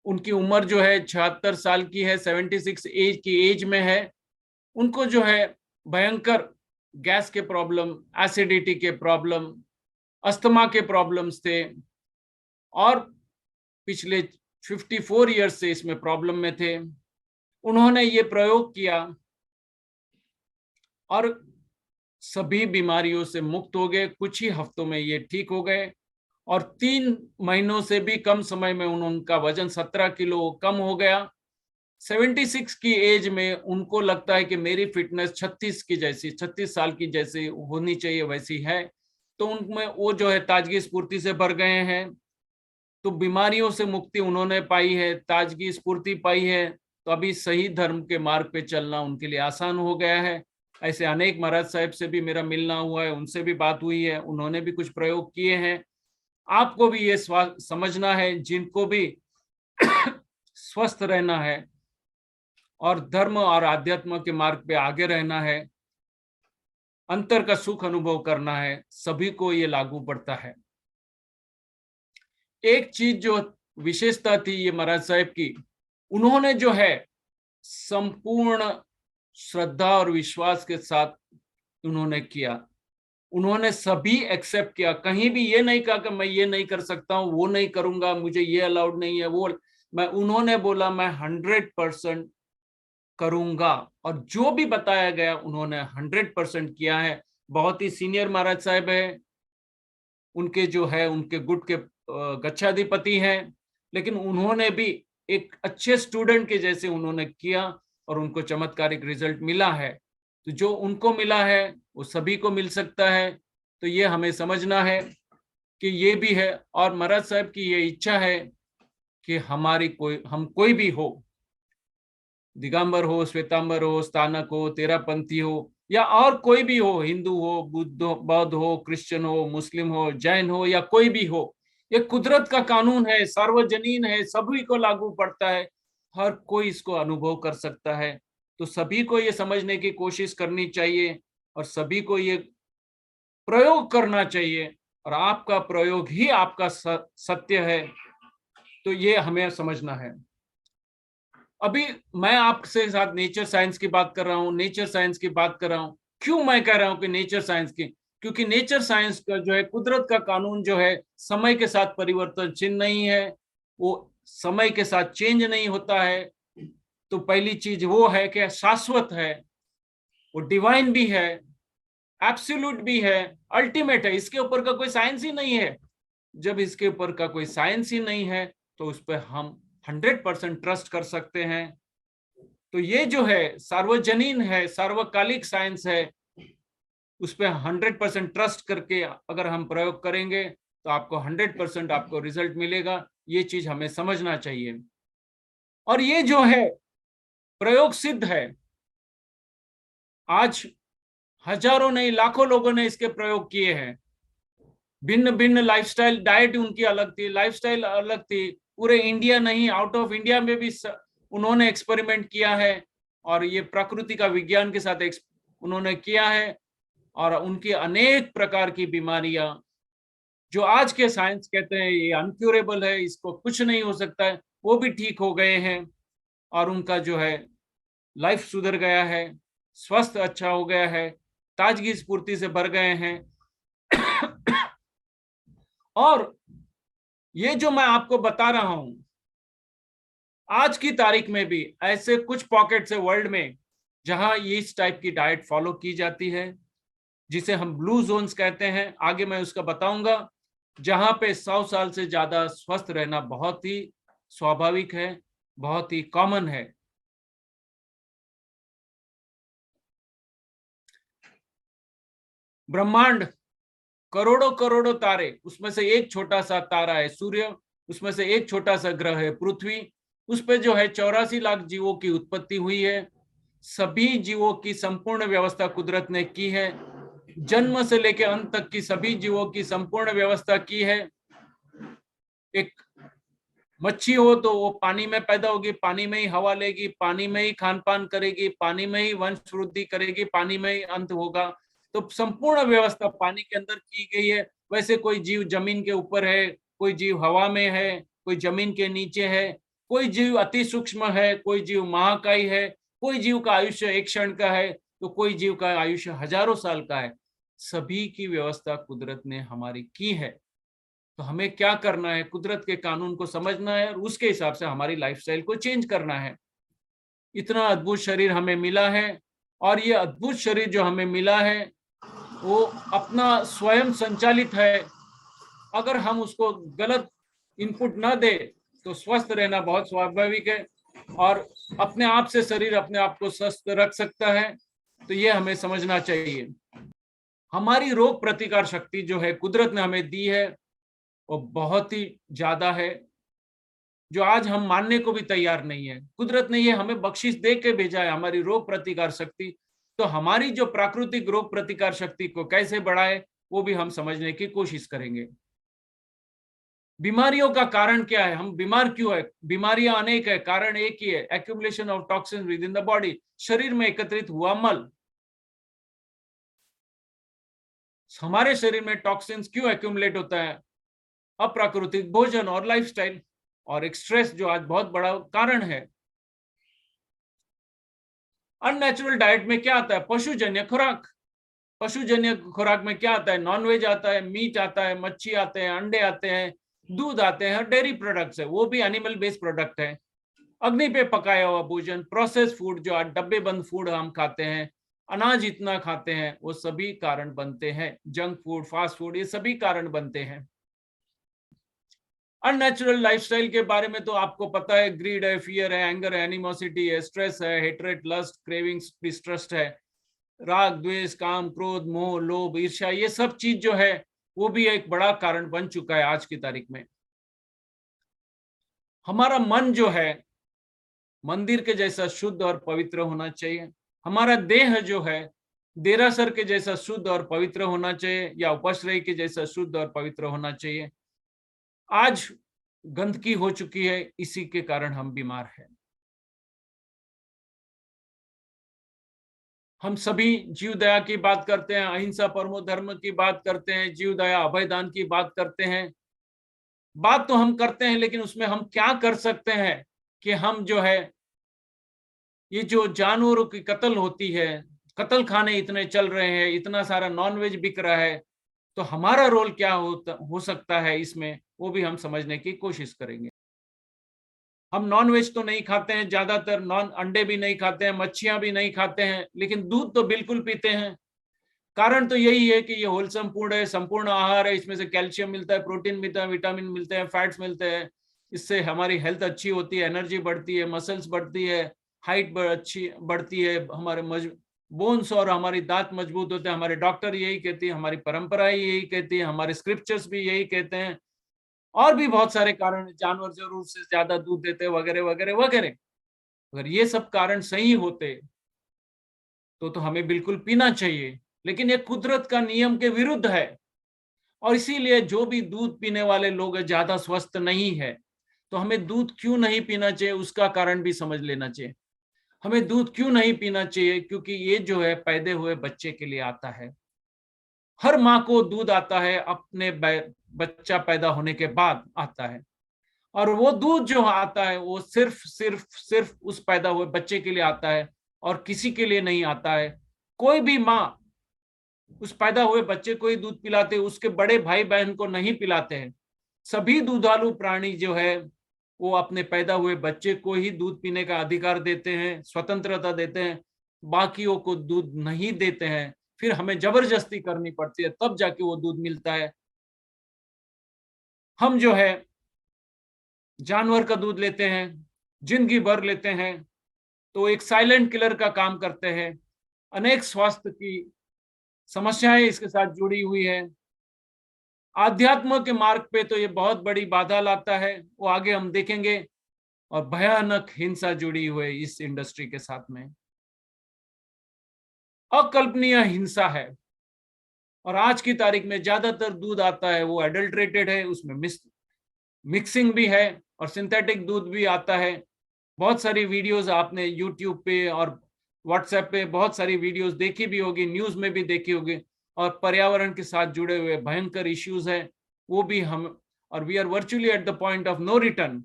उनकी उम्र जो है 76 साल की है, 76 एज की एज में है। उनको जो है भयंकर गैस के प्रॉब्लम, एसिडिटी के प्रॉब्लम, अस्थमा के प्रॉब्लम्स थे, और पिछले 54 ईयर्स से इसमें प्रॉब्लम में थे। उन्होंने ये प्रयोग किया और सभी बीमारियों से मुक्त हो गए। कुछ ही हफ्तों में ये ठीक हो गए, और 3 महीनों से भी कम समय में उनका वजन 17 किलो कम हो गया। 76 की एज में उनको लगता है कि मेरी फिटनेस 36 साल की जैसी होनी चाहिए, वैसी है। तो उनमें वो जो है ताजगी स्फूर्ति से भर गए हैं। तो बीमारियों से मुक्ति उन्होंने पाई है, ताजगी स्फूर्ति पाई है। तो अभी सही धर्म के मार्ग पे चलना उनके लिए आसान हो गया है। ऐसे अनेक महाराज साहब से भी मेरा मिलना हुआ है, उनसे भी बात हुई है, उन्होंने भी कुछ प्रयोग किए हैं। आपको भी ये समझना है, जिनको भी स्वस्थ रहना है और धर्म और आध्यात्म के मार्ग पे आगे रहना है, अंतर का सुख अनुभव करना है, सभी को ये लागू पड़ता है। एक चीज जो विशेषता थी ये महाराज साहब की, उन्होंने जो है संपूर्ण श्रद्धा और विश्वास के साथ उन्होंने किया। उन्होंने सभी एक्सेप्ट किया, कहीं भी ये नहीं कहा कि मैं ये नहीं कर सकता हूँ, वो नहीं करूंगा, मुझे ये अलाउड नहीं है, वो उन्होंने बोला मैं 100% करूंगा। और जो भी बताया गया उन्होंने 100% किया है। बहुत ही सीनियर महाराज साहब है, उनके जो है उनके गुट के गच्छाधिपति हैं, लेकिन उन्होंने भी एक अच्छे स्टूडेंट के जैसे उन्होंने किया और उनको चमत्कारिक रिजल्ट मिला है। तो जो उनको मिला है वो सभी को मिल सकता है। तो ये हमें समझना है कि ये भी है। और महाराज साहब की ये इच्छा है कि हम कोई भी हो, दिगंबर हो, श्वेतांबर हो, स्थानक हो, तेरापंथी हो, या और कोई भी हो, हिंदू हो, बौद्ध हो, क्रिश्चियन हो, मुस्लिम हो, जैन हो, या कोई भी हो, ये कुदरत का कानून है, सार्वजनीन है, सभी को लागू पड़ता है, हर कोई इसको अनुभव कर सकता है। तो सभी को ये समझने की कोशिश करनी चाहिए और सभी को ये प्रयोग करना चाहिए, और आपका प्रयोग ही आपका सत्य है। तो ये हमें समझना है। अभी मैं आपसे साथ नेचर साइंस की बात कर रहा हूँ, नेचर साइंस की बात कर रहा हूँ। क्यों मैं कह रहा हूँ कि नेचर साइंस की? क्योंकि नेचर साइंस का जो है कुदरत का कानून जो है समय के साथ परिवर्तनशील नहीं है, वो समय के साथ चेंज नहीं होता है। तो पहली चीज वो है कि शाश्वत है, वो डिवाइन भी है, एब्सोल्यूट भी है, अल्टीमेट है। इसके ऊपर का कोई साइंस ही नहीं है। जब इसके ऊपर का कोई साइंस ही नहीं है तो उस पर हम 100% ट्रस्ट कर सकते हैं। तो ये जो है सार्वजनीन है, सार्वकालिक साइंस है, उस पर 100% ट्रस्ट करके अगर हम प्रयोग करेंगे तो आपको 100% आपको रिजल्ट मिलेगा। ये चीज हमें समझना चाहिए। और ये जो है प्रयोग सिद्ध है। आज हजारों नहीं लाखों लोगों ने इसके प्रयोग किए हैं। भिन्न भिन्न लाइफस्टाइल, डाइट उनकी अलग थी, लाइफस्टाइल अलग थी। पूरे इंडिया नहीं, आउट ऑफ इंडिया में भी उन्होंने एक्सपेरिमेंट किया है, और ये प्रकृति का विज्ञान के साथ उन्होंने किया है। और उनकी अनेक प्रकार की बीमारियां जो आज के साइंस कहते हैं ये अनक्यूरेबल है, इसको कुछ नहीं हो सकता है, वो भी ठीक हो गए हैं। और उनका जो है लाइफ सुधर गया है, स्वास्थ्य अच्छा हो गया है, ताजगी स्फूर्ति से भर गए हैं। और ये जो मैं आपको बता रहा हूं, आज की तारीख में भी ऐसे कुछ पॉकेट्स है वर्ल्ड में जहां इस टाइप की डाइट फॉलो की जाती है, जिसे हम ब्लू जोन्स कहते हैं। आगे मैं उसका बताऊंगा। जहां पे 100 साल से ज्यादा स्वस्थ रहना बहुत ही स्वाभाविक है, बहुत ही कॉमन है। ब्रह्मांड करोड़ों करोड़ों तारे, उसमें से एक छोटा सा तारा है सूर्य, उसमें से एक छोटा सा ग्रह है पृथ्वी, उस पे जो है 84 लाख जीवों की उत्पत्ति हुई है। सभी जीवों की संपूर्ण व्यवस्था कुदरत ने की है। जन्म से लेकर अंत तक की सभी जीवों की संपूर्ण व्यवस्था की है। एक मच्छी हो तो वो पानी में पैदा होगी, पानी में ही हवा लेगी, पानी में ही खान पान करेगी, पानी में ही वंश वृद्धि करेगी, पानी में ही अंत होगा। तो संपूर्ण व्यवस्था पानी के अंदर की गई है। वैसे कोई जीव जमीन के ऊपर है, कोई जीव हवा में है, कोई जमीन के नीचे है, कोई जीव अति सूक्ष्म है, कोई जीव महाकाय है, कोई जीव का आयुष्य एक क्षण का है, तो कोई जीव का आयुष्य हजारों साल का है। सभी की व्यवस्था कुदरत ने हमारी की है। तो हमें क्या करना है, कुदरत के कानून को समझना है और उसके हिसाब से हमारी लाइफस्टाइल को चेंज करना है। इतना अद्भुत शरीर हमें मिला है और ये अद्भुत शरीर जो हमें मिला है वो अपना स्वयं संचालित है। अगर हम उसको गलत इनपुट ना दे तो स्वस्थ रहना बहुत स्वाभाविक है और अपने आप से शरीर अपने आप को स्वस्थ रख सकता है। तो ये हमें समझना चाहिए। हमारी रोग प्रतिकार शक्ति जो है कुदरत ने हमें दी है वो बहुत ही ज्यादा है, जो आज हम मानने को भी तैयार नहीं है। कुदरत ने ये हमें बख्शिश दे के भेजा है, हमारी रोग प्रतिकार शक्ति। तो हमारी जो प्राकृतिक रोग प्रतिकार शक्ति को कैसे बढ़ाए वो भी हम समझने की कोशिश करेंगे। बीमारियों का कारण क्या है, हम बीमार क्यों है? बीमारियां अनेक है, कारण एक ही है, accumulation of toxin with in the body. शरीर में एकत्रित हुआ मल। हमारे शरीर में टॉक्सिन्स क्यों एक्यूमुलेट होता है? अप्राकृतिक भोजन और लाइफस्टाइल और एक स्ट्रेस जो आज बहुत बड़ा कारण है। अननेचुरल डाइट में क्या आता है? पशुजन्य खुराक। पशुजन्य खुराक में क्या आता है? नॉनवेज आता है, मीट आता है, मच्छी आते हैं, अंडे आते हैं, दूध आते हैं, डेयरी प्रोडक्ट्स है, वो भी एनिमल बेस्ड प्रोडक्ट है। अग्नि पे पकाया हुआ भोजन, प्रोसेस फूड जो आज डब्बे बंद फूड हम खाते हैं, अनाज इतना खाते हैं, वो सभी कारण बनते हैं। जंक फूड, फास्ट फूड, ये सभी कारण बनते हैं। अननेचुरल लाइफस्टाइल के बारे में तो आपको पता है, ग्रीड है, फियर है, एंगर है, एनिमोसिटी है, स्ट्रेस है, हेट्रेट, लस्ट, क्रेविंग्स, डिस्ट्रस्ट है, राग, द्वेष, काम, क्रोध, मोह, लोभ, ईर्ष्या, ये सब चीज जो है वो भी एक बड़ा कारण बन चुका है आज की तारीख में। हमारा मन जो है मंदिर के जैसा शुद्ध और पवित्र होना चाहिए। हमारा देह जो है देरासर के जैसा शुद्ध और पवित्र होना चाहिए, या उपाश्रय के जैसा शुद्ध और पवित्र होना चाहिए। आज गंदगी हो चुकी है, इसी के कारण हम बीमार हैं। हम सभी जीव दया की बात करते हैं, अहिंसा परमो धर्म की बात करते हैं, जीव दया अभयदान की बात करते हैं। बात तो हम करते हैं, लेकिन उसमें हम क्या कर सकते हैं कि हम जो है ये जो जानवरों की कत्ल होती है, कत्ल खाने इतने चल रहे हैं, इतना सारा नॉनवेज बिक रहा है, तो हमारा रोल क्या हो सकता है इसमें, वो भी हम समझने की कोशिश करेंगे। हम नॉन वेज तो नहीं खाते हैं, ज्यादातर नॉन अंडे भी नहीं खाते हैं, मच्छियां भी नहीं खाते हैं, लेकिन दूध तो बिल्कुल पीते हैं। कारण तो यही है कि ये होलसम फूड है, संपूर्ण आहार है, इसमें से कैल्शियम मिलता है, प्रोटीन मिलता है, विटामिन मिलते हैं, फैट्स मिलते हैं। इससे हमारी हेल्थ अच्छी होती है, एनर्जी बढ़ती है, मसल्स बढ़ती है, हाइट अच्छी बढ़ती है, हमारे बोन्स और हमारी दांत मजबूत होते हैं। हमारे डॉक्टर यही कहती है, हमारी परंपरा यही कहती है, हमारे स्क्रिप्चर्स भी यही कहते हैं, और भी बहुत सारे कारण, जानवर जरूर से ज्यादा दूध देते वगैरह वगैरह वगैरह। अगर ये सब कारण सही होते तो हमें बिल्कुल पीना चाहिए, लेकिन ये कुदरत का नियम के विरुद्ध है। और इसीलिए जो भी दूध पीने वाले लोग ज्यादा स्वस्थ नहीं है। तो हमें दूध क्यों नहीं पीना चाहिए, उसका कारण भी समझ लेना चाहिए। हमें दूध क्यों नहीं पीना चाहिए? क्योंकि ये जो है पैदे हुए बच्चे के लिए आता है। हर माँ को दूध आता है, अपने बच्चा पैदा होने के बाद आता है, और वो दूध जो आता है वो सिर्फ सिर्फ सिर्फ उस पैदा हुए बच्चे के लिए आता है और किसी के लिए नहीं आता है। कोई भी माँ उस पैदा हुए बच्चे को ही दूध पिलाते, उसके बड़े भाई बहन को नहीं पिलाते हैं। सभी दूधालु प्राणी जो है वो अपने पैदा हुए बच्चे को ही दूध पीने का अधिकार देते हैं, स्वतंत्रता देते हैं, बाकियों को दूध नहीं देते हैं। फिर हमें जबरदस्ती करनी पड़ती है, तब जाके वो दूध मिलता है। हम जो है जानवर का दूध लेते हैं, जिंदगी भर लेते हैं, तो एक साइलेंट किलर का काम करते हैं। अनेक स्वास्थ्य की समस्याएं इसके साथ जुड़ी हुई है। आध्यात्म के मार्ग पे तो ये बहुत बड़ी बाधा लाता है, वो आगे हम देखेंगे। और भयानक हिंसा जुड़ी हुई है इस इंडस्ट्री के साथ में, अकल्पनीय हिंसा है। और आज की तारीख में ज्यादातर दूध आता है वो एडल्ट्रेटेड है, उसमें मिक्सिंग भी है और सिंथेटिक दूध भी आता है। बहुत सारी वीडियोस आपने यूट्यूब पे और व्हाट्सएप पे बहुत सारी वीडियोस देखी भी होगी, न्यूज में भी देखी होगी। और पर्यावरण के साथ जुड़े हुए भयंकर इश्यूज हैं वो भी हम, और we are virtually at the point of no return.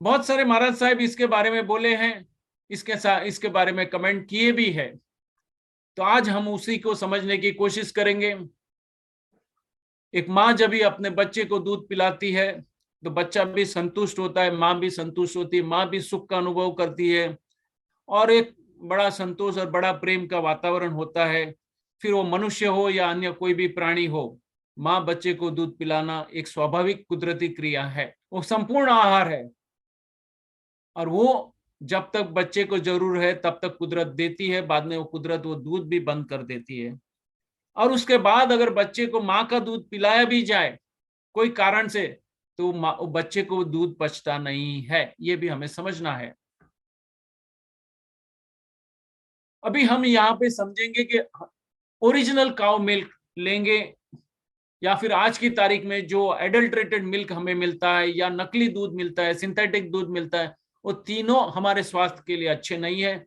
बहुत सारे महाराज साहब इसके बारे में बोले हैं, इसके बारे में कमेंट किए भी है। तो आज हम उसी को समझने की कोशिश करेंगे। एक माँ जब भी अपने बच्चे को दूध पिलाती है तो बच्चा भी संतुष्ट होता है, माँ भी संतुष्ट होती है, माँ भी सुख का अनुभव करती है और एक बड़ा संतोष और बड़ा प्रेम का वातावरण होता है। फिर वो मनुष्य हो या अन्य कोई भी प्राणी हो, माँ बच्चे को दूध पिलाना एक स्वाभाविक कुदरती क्रिया है, वो संपूर्ण आहार है। और वो जब तक बच्चे को जरूर है तब तक कुदरत देती है, बाद में वो कुदरत वो दूध भी बंद कर देती है। और उसके बाद अगर बच्चे को माँ का दूध पिलाया भी जाए कोई कारण से, तो बच्चे को दूध पचता नहीं है, ये भी हमें समझना है। अभी हम यहाँ पे समझेंगे कि ओरिजिनल काउ मिल्क लेंगे या फिर आज की तारीख में जो एडल्ट्रेटेड मिल्क हमें मिलता है या नकली दूध मिलता है, सिंथेटिक दूध मिलता है, वो तीनों हमारे स्वास्थ्य के लिए अच्छे नहीं है।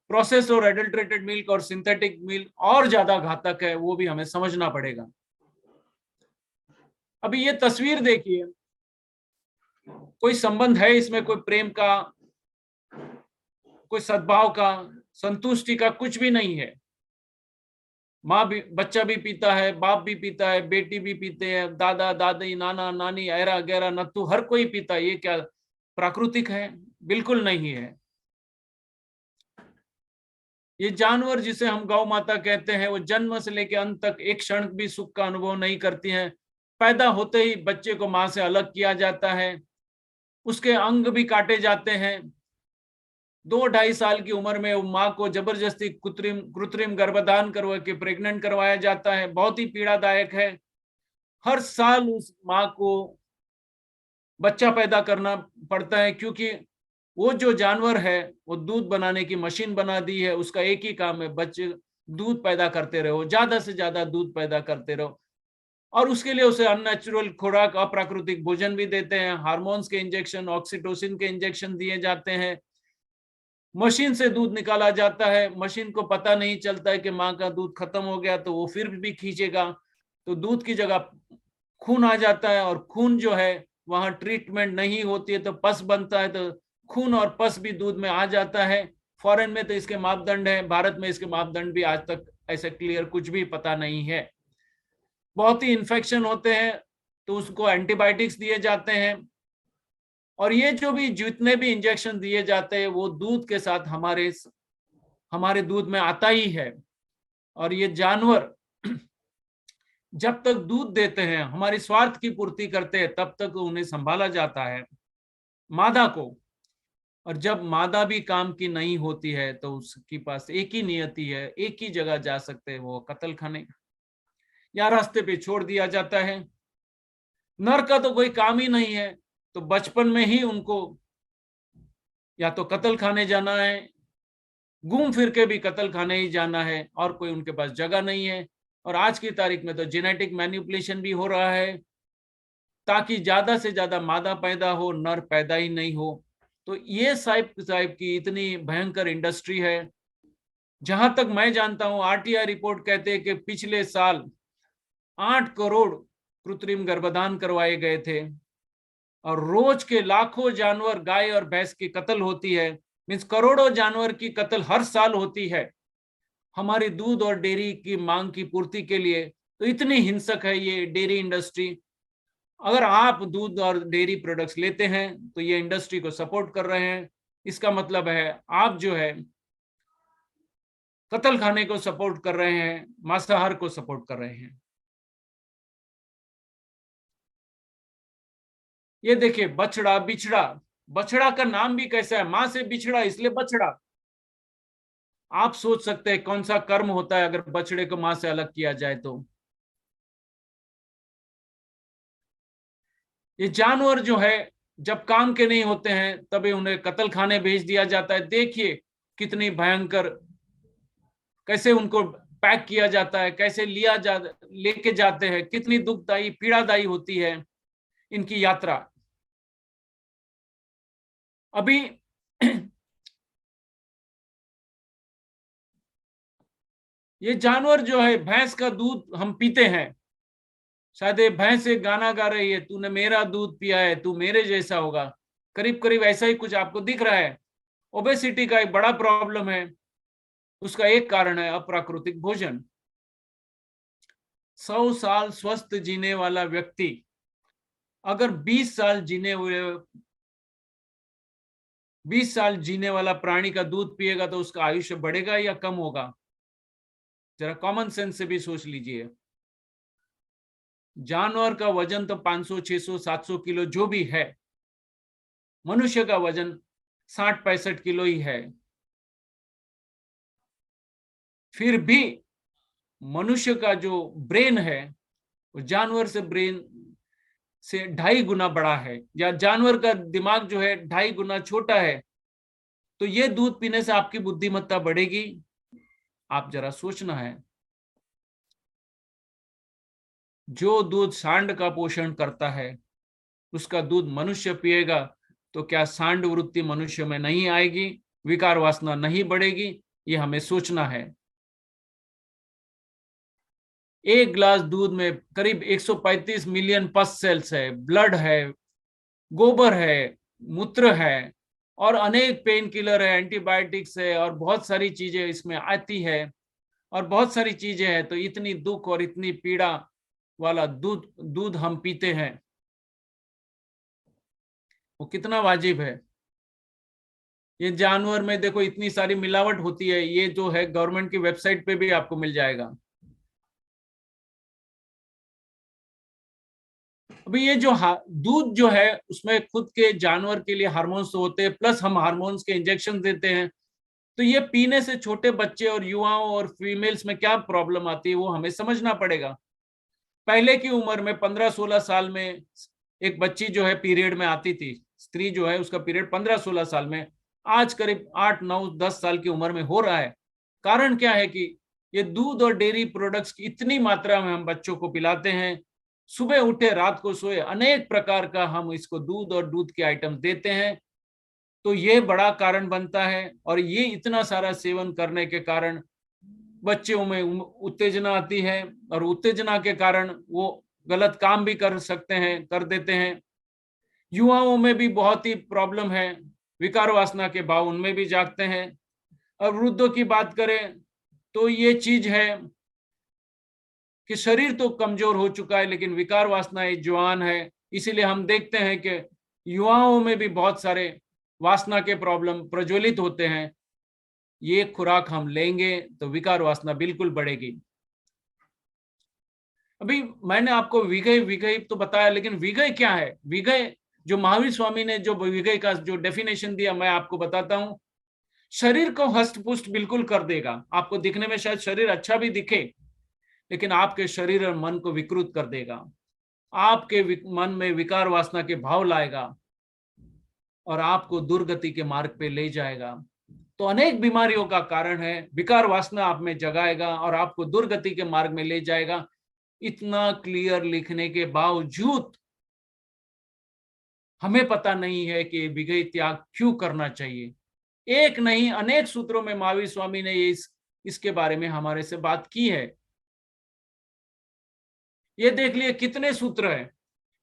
प्रोसेस और एडल्ट्रेटेड मिल्क और सिंथेटिक मिल्क और ज्यादा घातक है, वो भी हमें समझना पड़ेगा। अभी ये तस्वीर देखिए, कोई संबंध है इसमें, कोई प्रेम का, कोई सद्भाव का, संतुष्टि का कुछ भी नहीं है। माँ भी, बच्चा भी पीता है, बाप भी पीता है, बेटी भी पीते हैं, दादा दादी नाना नानी ऐरा गैरा नत्थु हर कोई पीता है। ये क्या प्राकृतिक है? बिल्कुल नहीं है। ये जानवर जिसे हम गौ माता कहते हैं, वो जन्म से लेकर अंत तक एक क्षण भी सुख का अनुभव नहीं करती हैं। पैदा होते ही बच्चे को माँ से अलग किया जाता है, उसके अंग भी काटे जाते हैं। 2-2.5 साल की उम्र में वो माँ को जबरदस्ती कृत्रिम गर्भधान करवा के प्रेग्नेंट करवाया जाता है। बहुत ही पीड़ादायक है। हर साल उस माँ को बच्चा पैदा करना पड़ता है, क्योंकि वो जो जानवर है वो दूध बनाने की मशीन बना दी है। उसका एक ही काम है, बच्चे दूध पैदा करते रहो, ज्यादा से ज्यादा दूध पैदा करते रहो। और उसके लिए उसे अननेचुरल खुराक, अप्राकृतिक भोजन भी देते हैं, हार्मोन्स के इंजेक्शन, ऑक्सीटोसिन के इंजेक्शन दिए जाते हैं। मशीन से दूध निकाला जाता है, मशीन को पता नहीं चलता है कि माँ का दूध खत्म हो गया तो वो फिर भी खींचेगा, तो दूध की जगह खून आ जाता है। और खून जो है वहां ट्रीटमेंट नहीं होती है तो पस बनता है, तो खून और पस भी दूध में आ जाता है। फॉरेन में तो इसके मापदंड है, भारत में इसके मापदंड भी आज तक ऐसे क्लियर कुछ भी पता नहीं है। बहुत ही इन्फेक्शन होते हैं तो उसको एंटीबायोटिक्स दिए जाते हैं। और ये जो भी जितने भी इंजेक्शन दिए जाते हैं वो दूध के साथ हमारे दूध में आता ही है। और ये जानवर जब तक दूध देते हैं, हमारी स्वार्थ की पूर्ति करते हैं, तब तक उन्हें संभाला जाता है, मादा को। और जब मादा भी काम की नहीं होती है तो उसके पास एक ही नियति है, एक ही जगह जा सकते हैं, वो कत्ल खाने या रास्ते पे छोड़ दिया जाता है। नर का तो कोई काम ही नहीं है, तो बचपन में ही उनको या तो कत्ल खाने जाना है, घूम फिर के भी कत्ल खाने ही जाना है, और कोई उनके पास जगह नहीं है। और आज की तारीख में तो जेनेटिक मैनिपुलेशन भी हो रहा है ताकि ज्यादा से ज्यादा मादा पैदा हो, नर पैदा ही नहीं हो। तो ये साहिब की इतनी भयंकर इंडस्ट्री है। जहां तक मैं जानता हूं, आरटीआई रिपोर्ट कहते हैं कि पिछले साल 8 करोड़ कृत्रिम गर्भधान करवाए गए थे और रोज के लाखों जानवर, गाय और भैंस की कत्ल होती है। मींस करोड़ों जानवर की कत्ल हर साल होती है हमारी दूध और डेयरी की मांग की पूर्ति के लिए। तो इतनी हिंसक है ये डेयरी इंडस्ट्री। अगर आप दूध और डेयरी प्रोडक्ट्स लेते हैं तो ये इंडस्ट्री को सपोर्ट कर रहे हैं, इसका मतलब है आप जो है कत्ल खाने को सपोर्ट कर रहे हैं, मांसाहार को सपोर्ट कर रहे हैं। ये देखिए बछड़ा, बिछड़ा, बछड़ा का नाम भी कैसा है, मां से बिछड़ा इसलिए बछड़ा। आप सोच सकते हैं कौन सा कर्म होता है अगर बछड़े को मां से अलग किया जाए तो। ये जानवर जो है जब काम के नहीं होते हैं तभी उन्हें कत्ल खाने भेज दिया जाता है। देखिए कितनी भयंकर, कैसे उनको पैक किया जाता है, कैसे लेके जाते हैं, कितनी दुखदायी पीड़ादायी होती है इनकी यात्रा। अभी ये जानवर जो है, भैंस का दूध हम पीते हैं, शायद ये भैंस एक गाना गा रही है, तूने मेरा दूध पिया है तू मेरे जैसा होगा, करीब करीब ऐसा ही कुछ आपको दिख रहा है। ओबेसिटी का एक बड़ा प्रॉब्लम है, उसका एक कारण है अप्राकृतिक भोजन। 100 साल स्वस्थ जीने वाला व्यक्ति अगर 20 साल जीने वाला प्राणी का दूध पिएगा तो उसका आयुष्य बढ़ेगा या कम होगा? जरा कॉमन सेंस से भी सोच लीजिए। जानवर का वजन तो 500, 600, 700 किलो जो भी है, मनुष्य का वजन 60-65 किलो ही है। फिर भी मनुष्य का जो ब्रेन है वो जानवर से ब्रेन से 2.5 गुना बड़ा है, या जानवर का दिमाग जो है 2.5 गुना छोटा है। तो ये दूध पीने से आपकी बुद्धिमत्ता बढ़ेगी? आप जरा सोचना है। जो दूध सांड का पोषण करता है उसका दूध मनुष्य पिएगा तो क्या सांड वृत्ति मनुष्य में नहीं आएगी, विकार वासना नहीं बढ़ेगी? ये हमें सोचना है। एक गिलास दूध में करीब 135 मिलियन पस सेल्स है, ब्लड है, गोबर है, मूत्र है, और अनेक पेन किलर है, एंटीबायोटिक्स है, और बहुत सारी चीजें इसमें आती है, और बहुत सारी चीजें हैं। तो इतनी दुख और इतनी पीड़ा वाला दूध हम पीते हैं, वो कितना वाजिब है? ये जानवर में देखो इतनी सारी मिलावट होती है, ये जो है गवर्नमेंट की वेबसाइट पे भी आपको मिल जाएगा। अभी ये जो दूध जो है उसमें खुद के जानवर के लिए हार्मोन्स होते हैं, प्लस हम हार्मोन्स के इंजेक्शन देते हैं। तो ये पीने से छोटे बच्चे और युवाओं और फीमेल्स में क्या प्रॉब्लम आती है वो हमें समझना पड़ेगा। पहले की उम्र में 15-16 साल में एक बच्ची जो है पीरियड में आती थी, स्त्री जो है उसका पीरियड 15-16 साल में, आज करीब 8-9-10 साल की उम्र में हो रहा है। कारण क्या है कि ये दूध और डेयरी प्रोडक्ट्स की इतनी मात्रा में हम बच्चों को पिलाते हैं, सुबह उठे रात को सोए, अनेक प्रकार का हम इसको दूध और दूध के आइटम देते हैं। तो ये बड़ा कारण बनता है, और ये इतना सारा सेवन करने के कारण बच्चों में उत्तेजना आती है, और उत्तेजना के कारण वो गलत काम भी कर सकते हैं, कर देते हैं। युवाओं में भी बहुत ही प्रॉब्लम है, विकार वासना के भाव उनमें भी जागते हैं। और वृद्धों की बात करें तो ये चीज है कि शरीर तो कमजोर हो चुका है लेकिन विकार वासनाएं जवान है, इसीलिए हम देखते हैं कि युवाओं में भी बहुत सारे वासना के प्रॉब्लम प्रज्वलित होते हैं। ये खुराक हम लेंगे तो विकार वासना बिल्कुल बढ़ेगी। अभी मैंने आपको विघय तो बताया, लेकिन विघय क्या है? विघय जो महावीर स्वामी ने जो विघय का जो डेफिनेशन दिया मैं आपको बताता हूं। शरीर को हष्ट पुष्ट बिल्कुल कर देगा, आपको दिखने में शायद शरीर अच्छा भी दिखे, लेकिन आपके शरीर और मन को विकृत कर देगा, आपके मन में विकार वासना के भाव लाएगा और आपको दुर्गति के मार्ग पे ले जाएगा। तो अनेक बीमारियों का कारण है, विकार वासना आप में जगाएगा और आपको दुर्गति के मार्ग में ले जाएगा। इतना क्लियर लिखने के बावजूद हमें पता नहीं है कि विघय त्याग क्यों करना चाहिए। एक नहीं अनेक सूत्रों में महावीर स्वामी ने इसके बारे में हमारे से बात की है। ये देख लिए कितने सूत्र है,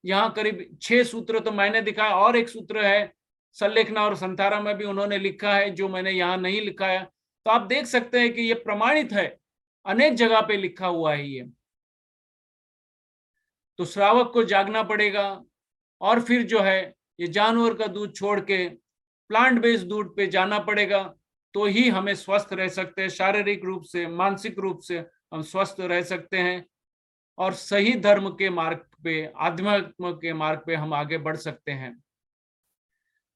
यहाँ करीब 6 सूत्र तो मैंने दिखाया, और एक सूत्र है सल्लेखना और संथारा में भी उन्होंने लिखा है जो मैंने यहाँ नहीं लिखा है। तो आप देख सकते हैं कि ये प्रमाणित है, अनेक जगह पे लिखा हुआ है ये। तो श्रावक को जागना पड़ेगा, और फिर जो है ये जानवर का दूध छोड़ के प्लांट बेस्ड दूध पे जाना पड़ेगा, तो ही हमें स्वस्थ रह सकते हैं, शारीरिक रूप से मानसिक रूप से हम स्वस्थ रह सकते हैं, और सही धर्म के मार्ग पे, आध्यात्म के मार्ग पे हम आगे बढ़ सकते हैं।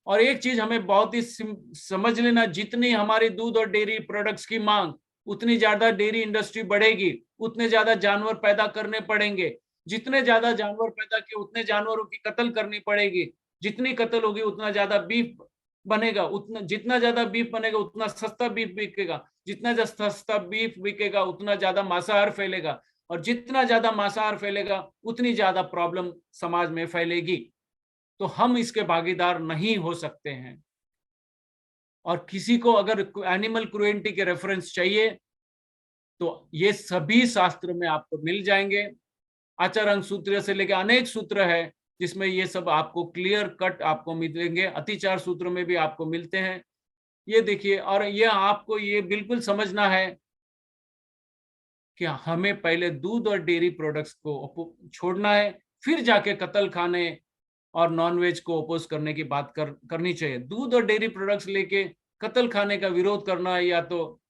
और एक चीज हमें बहुत ही समझ लेना, जितनी हमारी दूध और डेयरी प्रोडक्ट्स की मांग, उतनी ज्यादा डेयरी इंडस्ट्री बढ़ेगी, उतने ज्यादा जानवर पैदा करने पड़ेंगे। जितने ज्यादा जानवर पैदा किए उतने जानवरों की कत्ल करनी पड़ेगी, जितनी कत्ल होगी उतना ज्यादा बीफ बनेगा, उतना जितना ज्यादा बीफ बनेगा उतना सस्ता बीफ बिकेगा, जितना ज्यादा सस्ता बीफ बिकेगा उतना ज्यादा मांसाहार फैलेगा, और जितना ज्यादा मांसाहार फैलेगा उतनी ज्यादा प्रॉब्लम समाज में फैलेगी। तो हम इसके भागीदार नहीं हो सकते हैं। और किसी को अगर एनिमल क्रुएल्टी के रेफरेंस चाहिए तो ये सभी शास्त्र में आपको मिल जाएंगे। आचरण सूत्र से लेकर अनेक सूत्र है जिसमें ये सब आपको क्लियर कट आपको मिलेंगे। अतिचार सूत्र में भी आपको मिलते हैं। ये देखिए, और ये आपको ये बिल्कुल समझना है कि हमें पहले दूध और डेयरी प्रोडक्ट्स को छोड़ना है, फिर जाके कत्ल खाने और नॉनवेज को अपोज करने की बात करनी चाहिए। दूध और डेयरी प्रोडक्ट्स लेके कत्ल खाने का विरोध करना या तो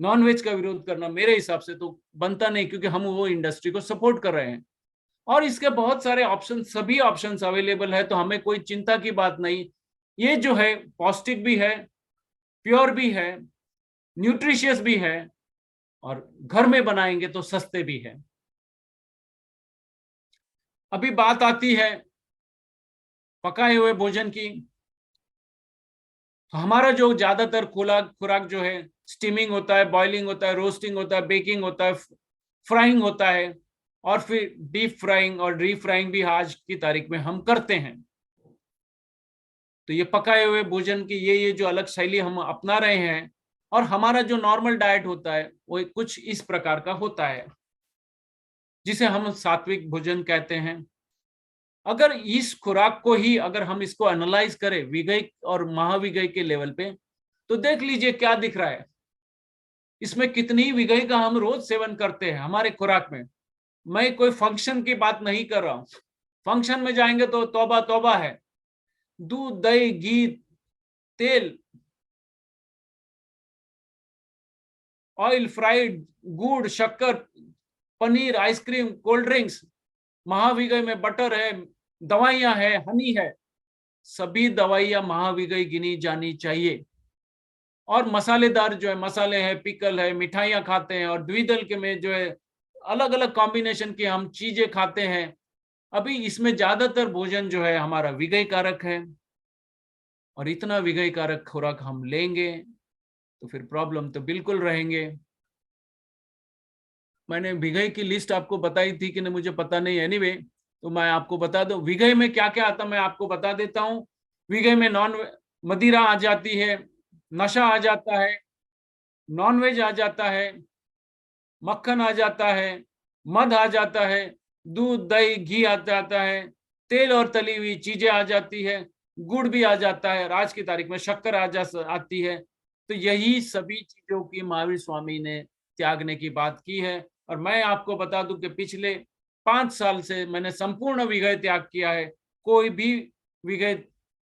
नॉनवेज का विरोध करना मेरे हिसाब से तो बनता नहीं, क्योंकि हम वो इंडस्ट्री को सपोर्ट कर रहे हैं। और इसके बहुत सारे ऑप्शन, सभी ऑप्शंस अवेलेबल है, तो हमें कोई चिंता की बात नहीं। ये जो है पौष्टिक भी है, प्योर भी है, न्यूट्रिशियस भी है, और घर में बनाएंगे तो सस्ते भी है। अभी बात आती है पकाए हुए भोजन की। तो हमारा जो ज्यादातर खुराक जो है स्टीमिंग होता है, बॉइलिंग होता है, रोस्टिंग होता है, बेकिंग होता है, फ्राइंग होता है, और फिर डीप फ्राइंग और री फ्राइंग भी आज की तारीख में हम करते हैं। तो ये पकाए हुए भोजन की ये जो अलग शैली हम अपना रहे हैं, और हमारा जो नॉर्मल डाइट होता है वो कुछ इस प्रकार का होता है जिसे हम सात्विक भोजन कहते हैं। अगर इस खुराक को ही अगर हम इसको एनालाइज करें विगय और महाविगय के लेवल पे, तो देख लीजिए क्या दिख रहा है। इसमें कितनी विगय का हम रोज सेवन करते हैं हमारे खुराक में। मैं कोई फंक्शन की बात नहीं कर रहा हूं। फंक्शन में जाएंगे तो तौबा तौबा है। दूध, दही, घी, तेल, ऑयल, फ्राइड, गुड़, शक्कर, पनीर, आइसक्रीम, कोल्ड ड्रिंक्स, महाविगय में बटर है, दवाइयां है, हनी है, सभी दवाइयां महाविगय गिनी जानी चाहिए। और मसालेदार जो है मसाले हैं, पिकल है, मिठाइयां खाते हैं, और द्विदल के में जो है अलग अलग कॉम्बिनेशन की हम चीजें खाते हैं। अभी इसमें ज्यादातर भोजन जो है हमारा विगय कारक है, और इतना विगय कारक खुराक हम लेंगे तो फिर प्रॉब्लम तो बिल्कुल रहेंगे। मैंने विगय की लिस्ट आपको बताई थी कि नहीं मुझे पता नहीं, एनीवे तो मैं आपको बता दूं विगय में क्या क्या आता मैं आपको बता देता हूं। विगय में मदिरा आ जाती है, नशा आ जाता है, नॉनवेज आ जाता है, मक्खन आ जाता है, मध आ जाता है, दूध, दही, घी आ जाता है, तेल और तली हुई चीजें आ जाती है, गुड़ भी आ जाता है, आज की तारीख में शक्कर आती है। तो यही सभी चीजों की महावीर स्वामी ने त्यागने की बात की है। और मैं आपको बता दूं कि पिछले 5 साल से मैंने संपूर्ण विगय त्याग किया है। कोई भी विगय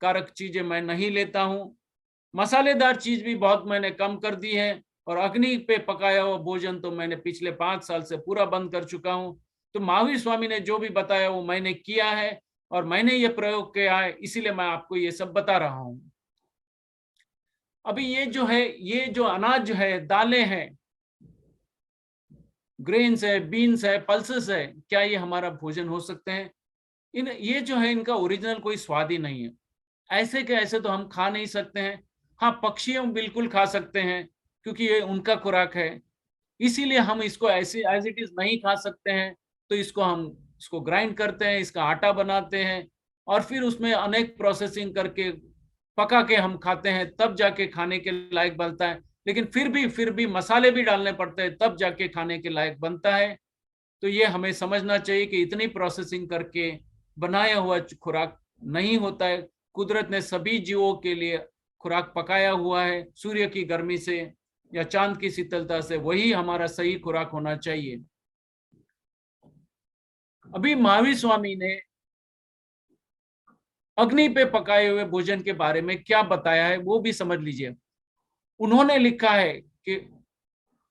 कारक चीजें मैं नहीं लेता हूं। मसालेदार चीज भी बहुत मैंने कम कर दी है, और अग्नि पे पकाया हुआ भोजन तो मैंने पिछले 5 साल से पूरा बंद कर चुका हूं। तो महावीर स्वामी ने जो भी बताया वो मैंने किया है, और मैंने ये प्रयोग किया है, इसीलिए मैं आपको ये सब बता रहा हूं। अभी ये जो है, ये जो अनाज है, दालें हैं, ग्रेन्स है, बीन्स है, पल्सेस है, क्या ये हमारा भोजन हो सकते हैं? ये जो है इनका ओरिजिनल कोई स्वाद ही नहीं है। ऐसे के ऐसे तो हम खा नहीं सकते हैं। हाँ, पक्षियों बिल्कुल खा सकते हैं क्योंकि ये उनका खुराक है, इसीलिए हम इसको ऐसे एज इट इज नहीं खा सकते हैं। तो इसको ग्राइंड करते हैं, इसका आटा बनाते हैं, और फिर उसमें अनेक प्रोसेसिंग करके पका के हम खाते हैं, तब जाके खाने के लायक बनता है। लेकिन फिर भी मसाले भी डालने पड़ते हैं, तब जाके खाने के लायक बनता है। तो ये हमें समझना चाहिए कि इतनी प्रोसेसिंग करके बनाया हुआ खुराक नहीं होता है। कुदरत ने सभी जीवों के लिए खुराक पकाया हुआ है, सूर्य की गर्मी से या चांद की शीतलता से, वही हमारा सही खुराक होना चाहिए। अभी महावीर स्वामी ने अग्नि पे पकाए हुए भोजन के बारे में क्या बताया है वो भी समझ लीजिए। उन्होंने लिखा है कि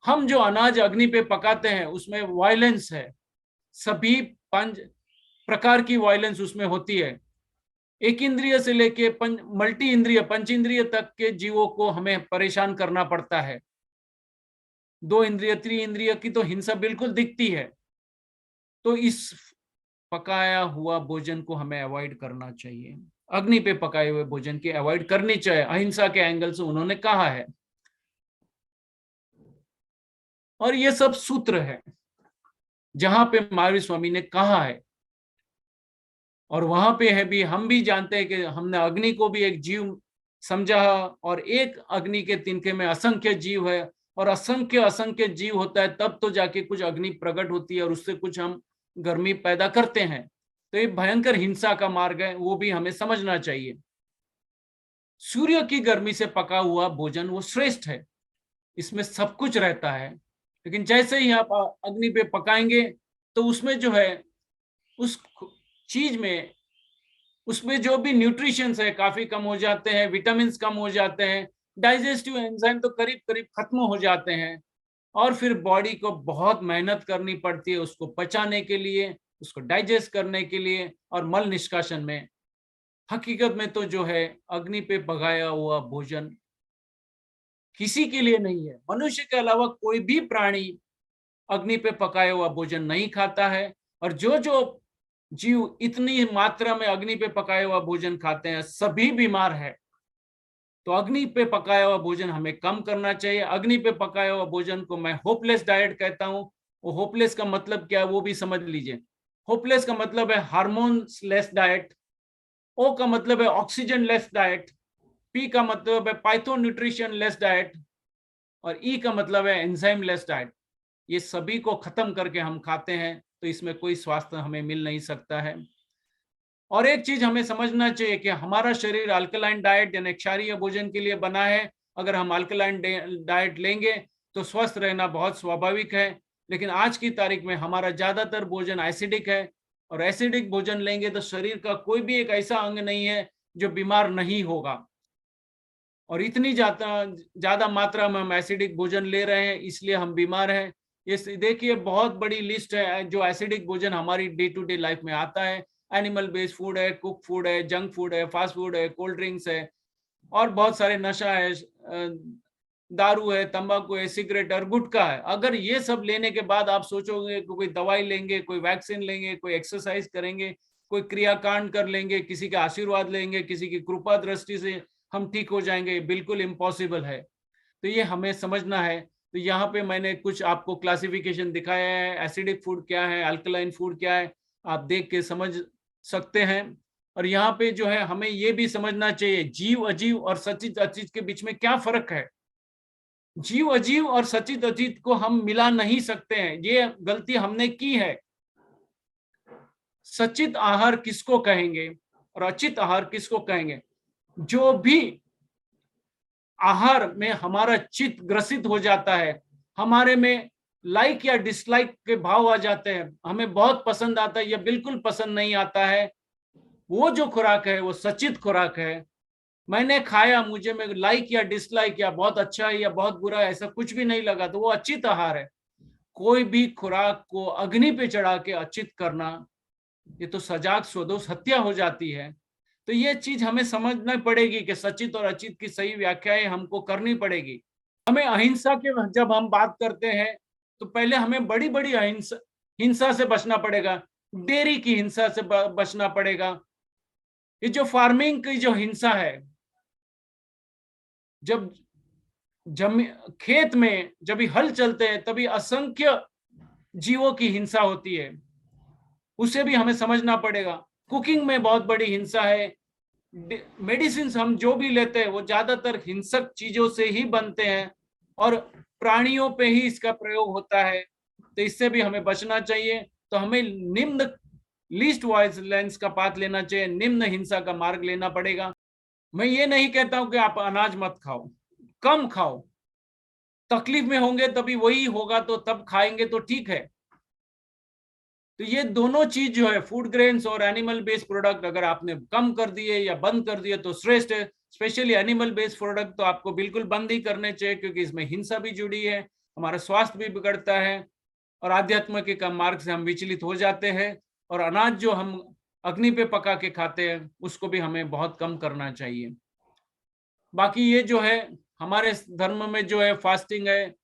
हम जो अनाज अग्नि पे पकाते हैं उसमें वायलेंस है, सभी 5 प्रकार की वायलेंस उसमें होती है। एक इंद्रिय से लेके मल्टी इंद्रिय, पंच इंद्रिय तक के जीवों को हमें परेशान करना पड़ता है। 2 इंद्रिय, 3 इंद्रिय की तो हिंसा बिल्कुल दिखती है। तो इस पकाया हुआ भोजन को हमें अवॉइड करना चाहिए। अग्नि पे पकाए हुए भोजन की अवॉइड करनी चाहिए, अहिंसा के एंगल से उन्होंने कहा है। और ये सब सूत्र है जहां पे महावीर स्वामी ने कहा है, और वहां पे है भी, हम भी जानते हैं कि हमने अग्नि को भी एक जीव समझा, और एक अग्नि के तिनके में असंख्य जीव है, और असंख्य असंख्य जीव होता है तब तो जाके कुछ अग्नि प्रकट होती है और उससे कुछ हम गर्मी पैदा करते हैं। तो ये भयंकर हिंसा का मार्ग है, वो भी हमें समझना चाहिए। सूर्य की गर्मी से पका हुआ भोजन वो श्रेष्ठ है, इसमें सब कुछ रहता है। लेकिन जैसे ही आप अग्नि पे पकाएंगे तो उसमें जो है, उस चीज में, उसमें जो भी न्यूट्रिशंस है काफी कम हो जाते हैं, विटामिन कम हो जाते हैं, डाइजेस्टिव एंजाइम तो करीब करीब खत्म हो जाते हैं, और फिर बॉडी को बहुत मेहनत करनी पड़ती है उसको पचाने के लिए, उसको डाइजेस्ट करने के लिए और मल निष्कासन में। हकीकत में तो जो है अग्नि पे पकाया हुआ भोजन किसी के लिए नहीं है। मनुष्य के अलावा कोई भी प्राणी अग्नि पे पकाया हुआ भोजन नहीं खाता है, और जो जो जीव इतनी मात्रा में अग्नि पे पकाया हुआ भोजन खाते हैं सभी बीमार है। तो अग्नि पे पकाया हुआ भोजन हमें कम करना चाहिए। अग्नि पे पकाया हुआ भोजन को मैं होपलेस डाइट कहता हूं। वो होपलेस का मतलब क्या है वो भी समझ लीजिए। होपलेस का मतलब है हार्मोन्स लेस डाइट, ओ का मतलब है ऑक्सीजन लेस डाइट, पी का मतलब है पाइथो न्यूट्रिशन लेस डाइट, और ई का मतलब है एंजाइम लेस डाइट। ये सभी को खत्म करके हम खाते हैं तो इसमें कोई स्वास्थ्य हमें मिल नहीं सकता है। और एक चीज हमें समझना चाहिए कि हमारा शरीर अल्कलाइन डाइट यानी क्षारीय भोजन के लिए बना है। अगर हम अल्कलाइन डाइट लेंगे तो स्वस्थ रहना बहुत स्वाभाविक है, लेकिन आज की तारीख में हमारा ज्यादातर भोजन एसिडिक है, और एसिडिक भोजन लेंगे तो शरीर का कोई भी एक ऐसा अंग नहीं है जो बीमार नहीं होगा। और इतनी ज्यादा मात्रा में हम एसिडिक भोजन ले रहे हैं इसलिए हम बीमार हैं। ये देखिए बहुत बड़ी लिस्ट है जो एसिडिक भोजन हमारी डे टू डे लाइफ में आता है। एनिमल बेस्ड फूड है, कुक फूड है, जंक फूड है, फास्ट फूड है, कोल्ड ड्रिंक्स है, और बहुत सारे नशा है, दारू है, तंबाकू है, सिगरेट और गुटखा है। अगर ये सब लेने के बाद आप सोचोगे कि कोई दवाई लेंगे, कोई वैक्सीन लेंगे, कोई एक्सरसाइज करेंगे, कोई क्रियाकांड कर लेंगे, किसी का आशीर्वाद लेंगे, किसी की कृपा दृष्टि से हम ठीक हो जाएंगे, बिल्कुल इम्पॉसिबल है। तो ये हमें समझना है। तो यहाँ पे मैंने कुछ आपको क्लासिफिकेशन दिखाया है, एसिडिक फूड क्या है, अल्कलाइन फूड क्या है, आप देख के समझ सकते हैं। और यहाँ पे जो है हमें ये भी समझना चाहिए जीव अजीव और सचित अचित के बीच में क्या फर्क है। जीव अजीव और सचित अचित को हम मिला नहीं सकते हैं, ये गलती हमने की है। सचित आहार किसको कहेंगे और अचित आहार किसको कहेंगे? जो भी आहार में हमारा चित्त ग्रसित हो जाता है, हमारे में लाइक या डिसलाइक के भाव आ जाते हैं, हमें बहुत पसंद आता है या बिल्कुल पसंद नहीं आता है, वो जो खुराक है वो सचित खुराक है। मैंने खाया, मुझे में लाइक या डिसलाइक या बहुत अच्छा है या बहुत बुरा है ऐसा कुछ भी नहीं लगा, तो वो अचित आहार है। कोई भी खुराक को अग्नि पे चढ़ा के अचित करना, ये तो सजाग स्वदोष हत्या हो जाती है। तो ये चीज हमें समझना पड़ेगी कि सचित और अचित की सही व्याख्याएं हमको करनी पड़ेगी। हमें अहिंसा के जब हम बात करते हैं तो पहले हमें बड़ी बड़ी हिंसा से बचना पड़ेगा, डेयरी की हिंसा से बचना पड़ेगा। ये जो फार्मिंग की जो हिंसा है, जब खेत में जब भी हल चलते हैं तभी असंख्य जीवों की हिंसा होती है, उसे भी हमें समझना पड़ेगा। कुकिंग में बहुत बड़ी हिंसा है। मेडिसिन हम जो भी लेते हैं वो ज्यादातर हिंसक चीजों से ही बनते हैं और प्राणियों पे ही इसका प्रयोग होता है, तो इससे भी हमें बचना चाहिए। तो हमें निम्न लीस्ट वायलेंस का पाथ लेना चाहिए, निम्न हिंसा का मार्ग लेना पड़ेगा। मैं ये नहीं कहता हूं कि आप अनाज मत खाओ, कम खाओ, तकलीफ में होंगे तभी वही होगा तो तब खाएंगे तो ठीक है। तो ये दोनों चीज जो है फूड ग्रेन्स और एनिमल बेस्ड प्रोडक्ट अगर आपने कम कर दिए या बंद कर दिए तो श्रेष्ठ है। स्पेशली एनिमल बेस्ड प्रोडक्ट तो आपको बिल्कुल बंद ही करने चाहिए, क्योंकि इसमें हिंसा भी जुड़ी है, हमारा स्वास्थ्य भी बिगड़ता है और आध्यात्म के कम मार्ग से हम विचलित हो जाते हैं। और अनाज जो हम अग्नि पे पका के खाते हैं उसको भी हमें बहुत कम करना चाहिए। बाकी ये जो है हमारे धर्म में जो है फास्टिंग है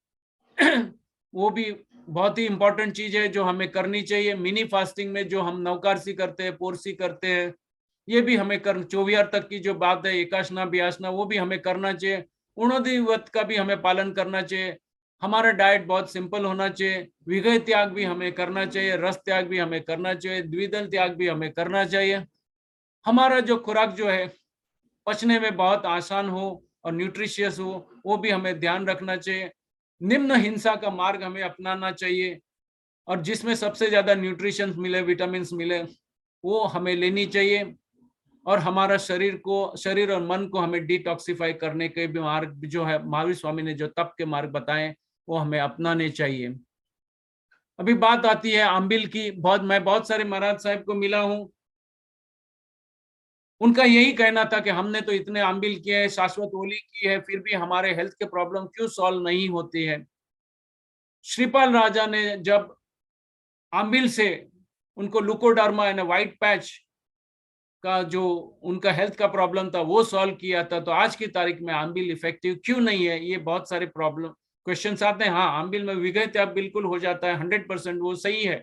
वो भी बहुत ही इंपॉर्टेंट चीज है जो हमें करनी चाहिए। मिनी फास्टिंग में जो हम नवकारसी करते हैं, पोरसी करते हैं, ये भी हमें कर, 24 तक की जो बात है, एकाशना ब्यासना, वो भी हमें करना चाहिए। उणोदय व्रत का भी हमें पालन करना चाहिए। हमारा डाइट बहुत सिंपल होना चाहिए। विगय त्याग भी हमें करना चाहिए, रस त्याग भी हमें करना चाहिए, द्विदल त्याग भी हमें करना चाहिए। हमारा जो खुराक जो है पचने में बहुत आसान हो और न्यूट्रिशियस हो, वो भी हमें ध्यान रखना चाहिए। निम्न हिंसा का मार्ग हमें अपनाना चाहिए, और जिसमें सबसे ज्यादा न्यूट्रिशन मिले, विटामिन मिले, वो हमें लेनी चाहिए। और हमारा शरीर और मन को हमें डिटॉक्सिफाई करने के भी मार्ग जो है, महावीर स्वामी ने जो तप के मार्ग बताए, वो हमें अपनाने चाहिए। अभी बात आती है आंबिल की। मैं बहुत सारे महाराज साहब को मिला हूं, उनका यही कहना था कि हमने तो इतने आंबिल किए हैं, शाश्वत होली की है, फिर भी हमारे हेल्थ के प्रॉब्लम क्यों सॉल्व नहीं होती है। श्रीपाल राजा ने जब आंबिल से उनको लुकोडर्मा यानी व्हाइट पैच का जो उनका हेल्थ का प्रॉब्लम था वो सॉल्व किया था, तो आज की तारीख में आंबिल इफेक्टिव क्यों नहीं है, ये बहुत सारे प्रॉब्लम क्वेश्चंस आते हैं। हाँ, आंबिल में विघय त्याग बिल्कुल हो जाता है, 100% वो सही है।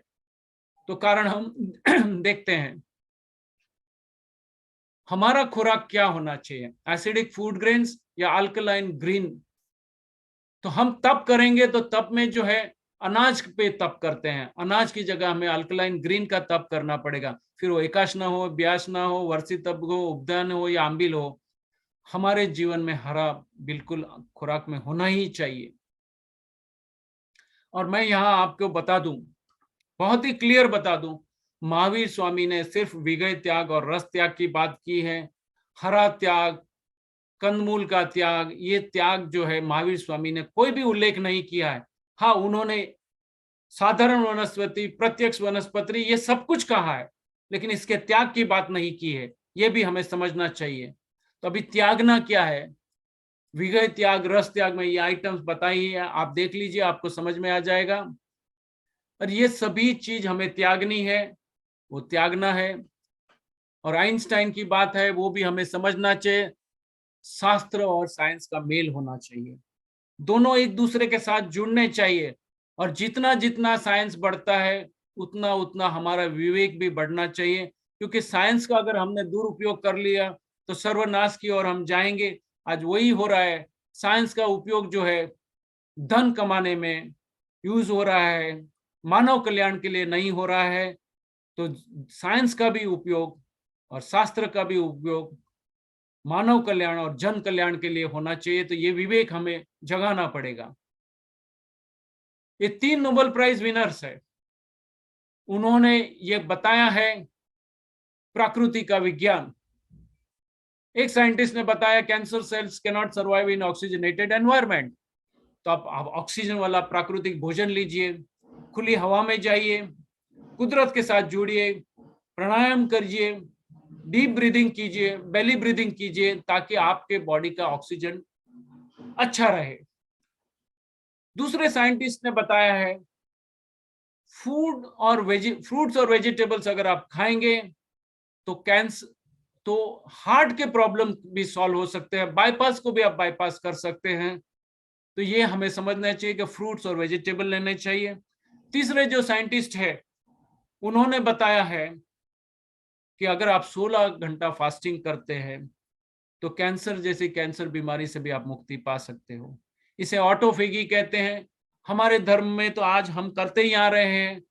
तो कारण हम देखते हैं हमारा खुराक क्या होना चाहिए, एसिडिक फूड ग्रेन्स या अल्कलाइन ग्रीन। तो हम तप करेंगे तो तप में जो है अनाज पे तप करते हैं, अनाज की जगह हमें अल्कलाइन ग्रीन का तप करना पड़ेगा। फिर वो एकाशना हो, ब्यासना हो, वर्षी तप हो, उपदान हो या आंबिल हो, हमारे जीवन में हरा बिल्कुल खुराक में होना ही चाहिए। और मैं यहाँ आपको बता दूं, बहुत ही क्लियर बता दूं, महावीर स्वामी ने सिर्फ विगय त्याग और रस त्याग की बात की है। हरा त्याग, कंदमूल का त्याग, ये त्याग जो है महावीर स्वामी ने कोई भी उल्लेख नहीं किया है। हाँ, उन्होंने साधारण वनस्पति, प्रत्यक्ष वनस्पति, ये सब कुछ कहा है, लेकिन इसके त्याग की बात नहीं की है। ये भी हमें समझना चाहिए। तो अभी त्यागना क्या है, विगय त्याग, रस त्याग में ये आइटम्स बताई है, आप देख लीजिए, आपको समझ में आ जाएगा। और ये सभी चीज हमें त्यागनी है, वो त्यागना है। और आइंस्टाइन की बात है, वो भी हमें समझना चाहिए। शास्त्र और साइंस का मेल होना चाहिए, दोनों एक दूसरे के साथ जुड़ने चाहिए। और जितना जितना साइंस बढ़ता है, उतना उतना हमारा विवेक भी बढ़ना चाहिए, क्योंकि साइंस का अगर हमने दुरुपयोग कर लिया तो सर्वनाश की ओर हम जाएंगे। आज वही हो रहा है, साइंस का उपयोग जो है धन कमाने में यूज हो रहा है, मानव कल्याण के लिए नहीं हो रहा है। तो साइंस का भी उपयोग और शास्त्र का भी उपयोग मानव कल्याण और जन कल्याण के लिए होना चाहिए। तो ये विवेक हमें जगाना पड़ेगा। ये 3 नोबेल प्राइज विनर्स है, उन्होंने ये बताया है प्रकृति का विज्ञान। एक साइंटिस्ट ने बताया cancer cells can not survive in oxygenated environment. तो आप ऑक्सीजन वाला प्राकृतिक भोजन लीजिए, खुली हवा में जाइए, कुदरत के साथ जुड़िए, प्राणायाम करिए, डीप ब्रीदिंग कीजिए, बेली ब्रीदिंग कीजिए, ताकि आपके बॉडी का ऑक्सीजन अच्छा रहे। दूसरे साइंटिस्ट ने बताया है फ्रूट्स और वेजिटेबल्स अगर आप खाएंगे तो हार्ट के प्रॉब्लम भी सॉल्व हो सकते हैं, बाईपास को भी आप बाईपास कर सकते हैं। तो ये हमें समझना चाहिए कि फ्रूट्स और वेजिटेबल लेने चाहिए। तीसरे जो साइंटिस्ट है, उन्होंने बताया है कि अगर आप 16 घंटा फास्टिंग करते हैं तो कैंसर जैसी कैंसर बीमारी से भी आप मुक्ति पा सकते हो। इसे ऑटोफेगी कहते हैं। हमारे धर्म में तो आज हम करते ही आ रहे हैं,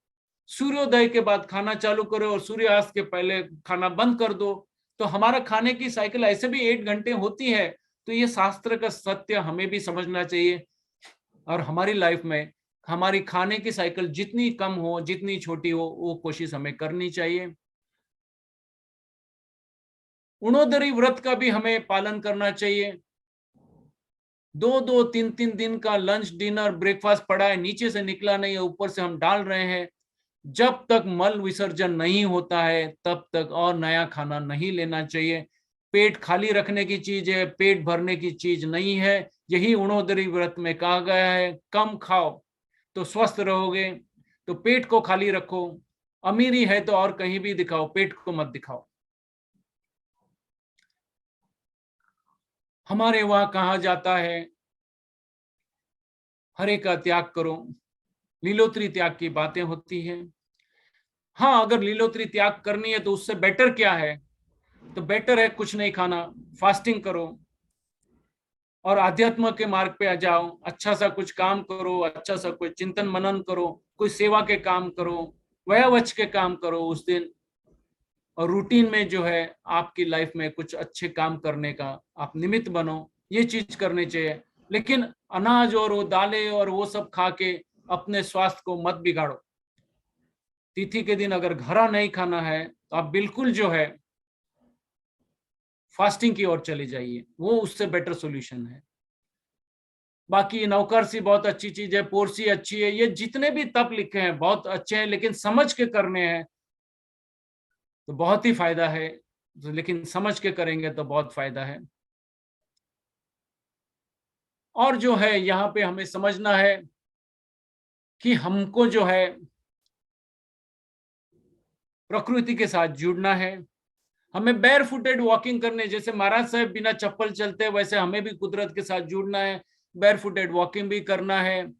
सूर्योदय के बाद खाना चालू करो और सूर्यास्त के पहले खाना बंद कर दो। तो हमारा खाने की साइकिल ऐसे भी 8 घंटे होती है। तो ये शास्त्र का सत्य हमें भी समझना चाहिए, और हमारी लाइफ में हमारी खाने की साइकिल जितनी कम हो, जितनी छोटी हो, वो कोशिश हमें करनी चाहिए। उणोदरी व्रत का भी हमें पालन करना चाहिए। 2-2, 3-3 दिन का लंच, डिनर, ब्रेकफास्ट पड़ा है, नीचे से निकला नहीं है, ऊपर से हम डाल रहे हैं। जब तक मल विसर्जन नहीं होता है तब तक और नया खाना नहीं लेना चाहिए। पेट खाली रखने की चीज है, पेट भरने की चीज नहीं है। यही उणोदरी व्रत में कहा गया है, कम खाओ तो स्वस्थ रहोगे। तो पेट को खाली रखो, अमीरी है तो और कहीं भी दिखाओ, पेट को मत दिखाओ। हमारे वहां कहा जाता है हरे का त्याग करो, लीलोत्री त्याग की बातें होती हैं। हाँ, अगर लीलोत्री त्याग करनी है तो उससे बेटर क्या है? तो बेटर है कुछ नहीं खाना, फास्टिंग करो और आध्यात्म के मार्ग पे आ जाओ। अच्छा सा कुछ काम करो, अच्छा सा कोई चिंतन मनन करो, कोई सेवा के काम करो, वयावच के काम करो उस दिन, और रूटीन में जो है आपकी लाइफ में कुछ अच्छे काम करने का आप निमित्त बनो। ये चीज करनी चाहिए। लेकिन अनाज और वो दालें और वो सब खा के अपने स्वास्थ्य को मत बिगाड़ो। तिथि के दिन अगर घरा नहीं खाना है तो आप बिल्कुल जो है फास्टिंग की ओर चले जाइए, वो उससे बेटर सॉल्यूशन है। बाकी नौकरसी बहुत अच्छी चीज है, पोरसी अच्छी है, ये जितने भी तप लिखे हैं बहुत अच्छे हैं, लेकिन समझ के करने हैं तो बहुत ही फायदा है। लेकिन समझ के करेंगे तो बहुत फायदा है। और जो है यहाँ पे हमें समझना है कि हमको जो है प्रकृति के साथ जुड़ना है। हमें बेयर फुटेड वॉकिंग करने, जैसे महाराज साहब बिना चप्पल चलते हैं, वैसे हमें भी कुदरत के साथ जुड़ना है, बेयर फुटेड वॉकिंग भी करना है।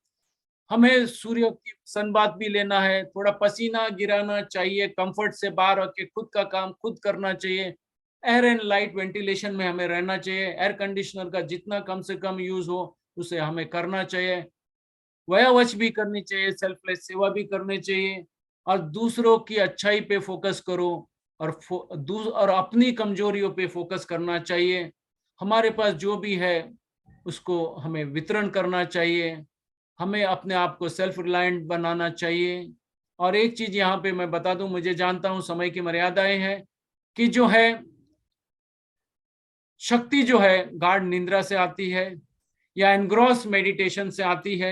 हमें सूर्य की सनबाथ भी लेना है, थोड़ा पसीना गिराना चाहिए, कंफर्ट से बाहर आके खुद का काम खुद करना चाहिए। एयर एंड लाइट वेंटिलेशन में हमें रहना चाहिए। एयर कंडीशनर का जितना कम से कम यूज हो उसे हमें करना चाहिए। वयावच भी करनी चाहिए, सेल्फलेस सेवा भी करनी चाहिए, और दूसरों की अच्छाई पे फोकस करो, और अपनी कमजोरियों पे फोकस करना चाहिए। हमारे पास जो भी है उसको हमें वितरण करना चाहिए। हमें अपने आप को सेल्फ रिलायंट बनाना चाहिए। और एक चीज यहाँ पे मैं बता दूं, मुझे जानता हूं समय की मर्यादाएं हैं, कि जो है शक्ति जो है गाढ़ निंद्रा से आती है या एनग्रॉस मेडिटेशन से आती है।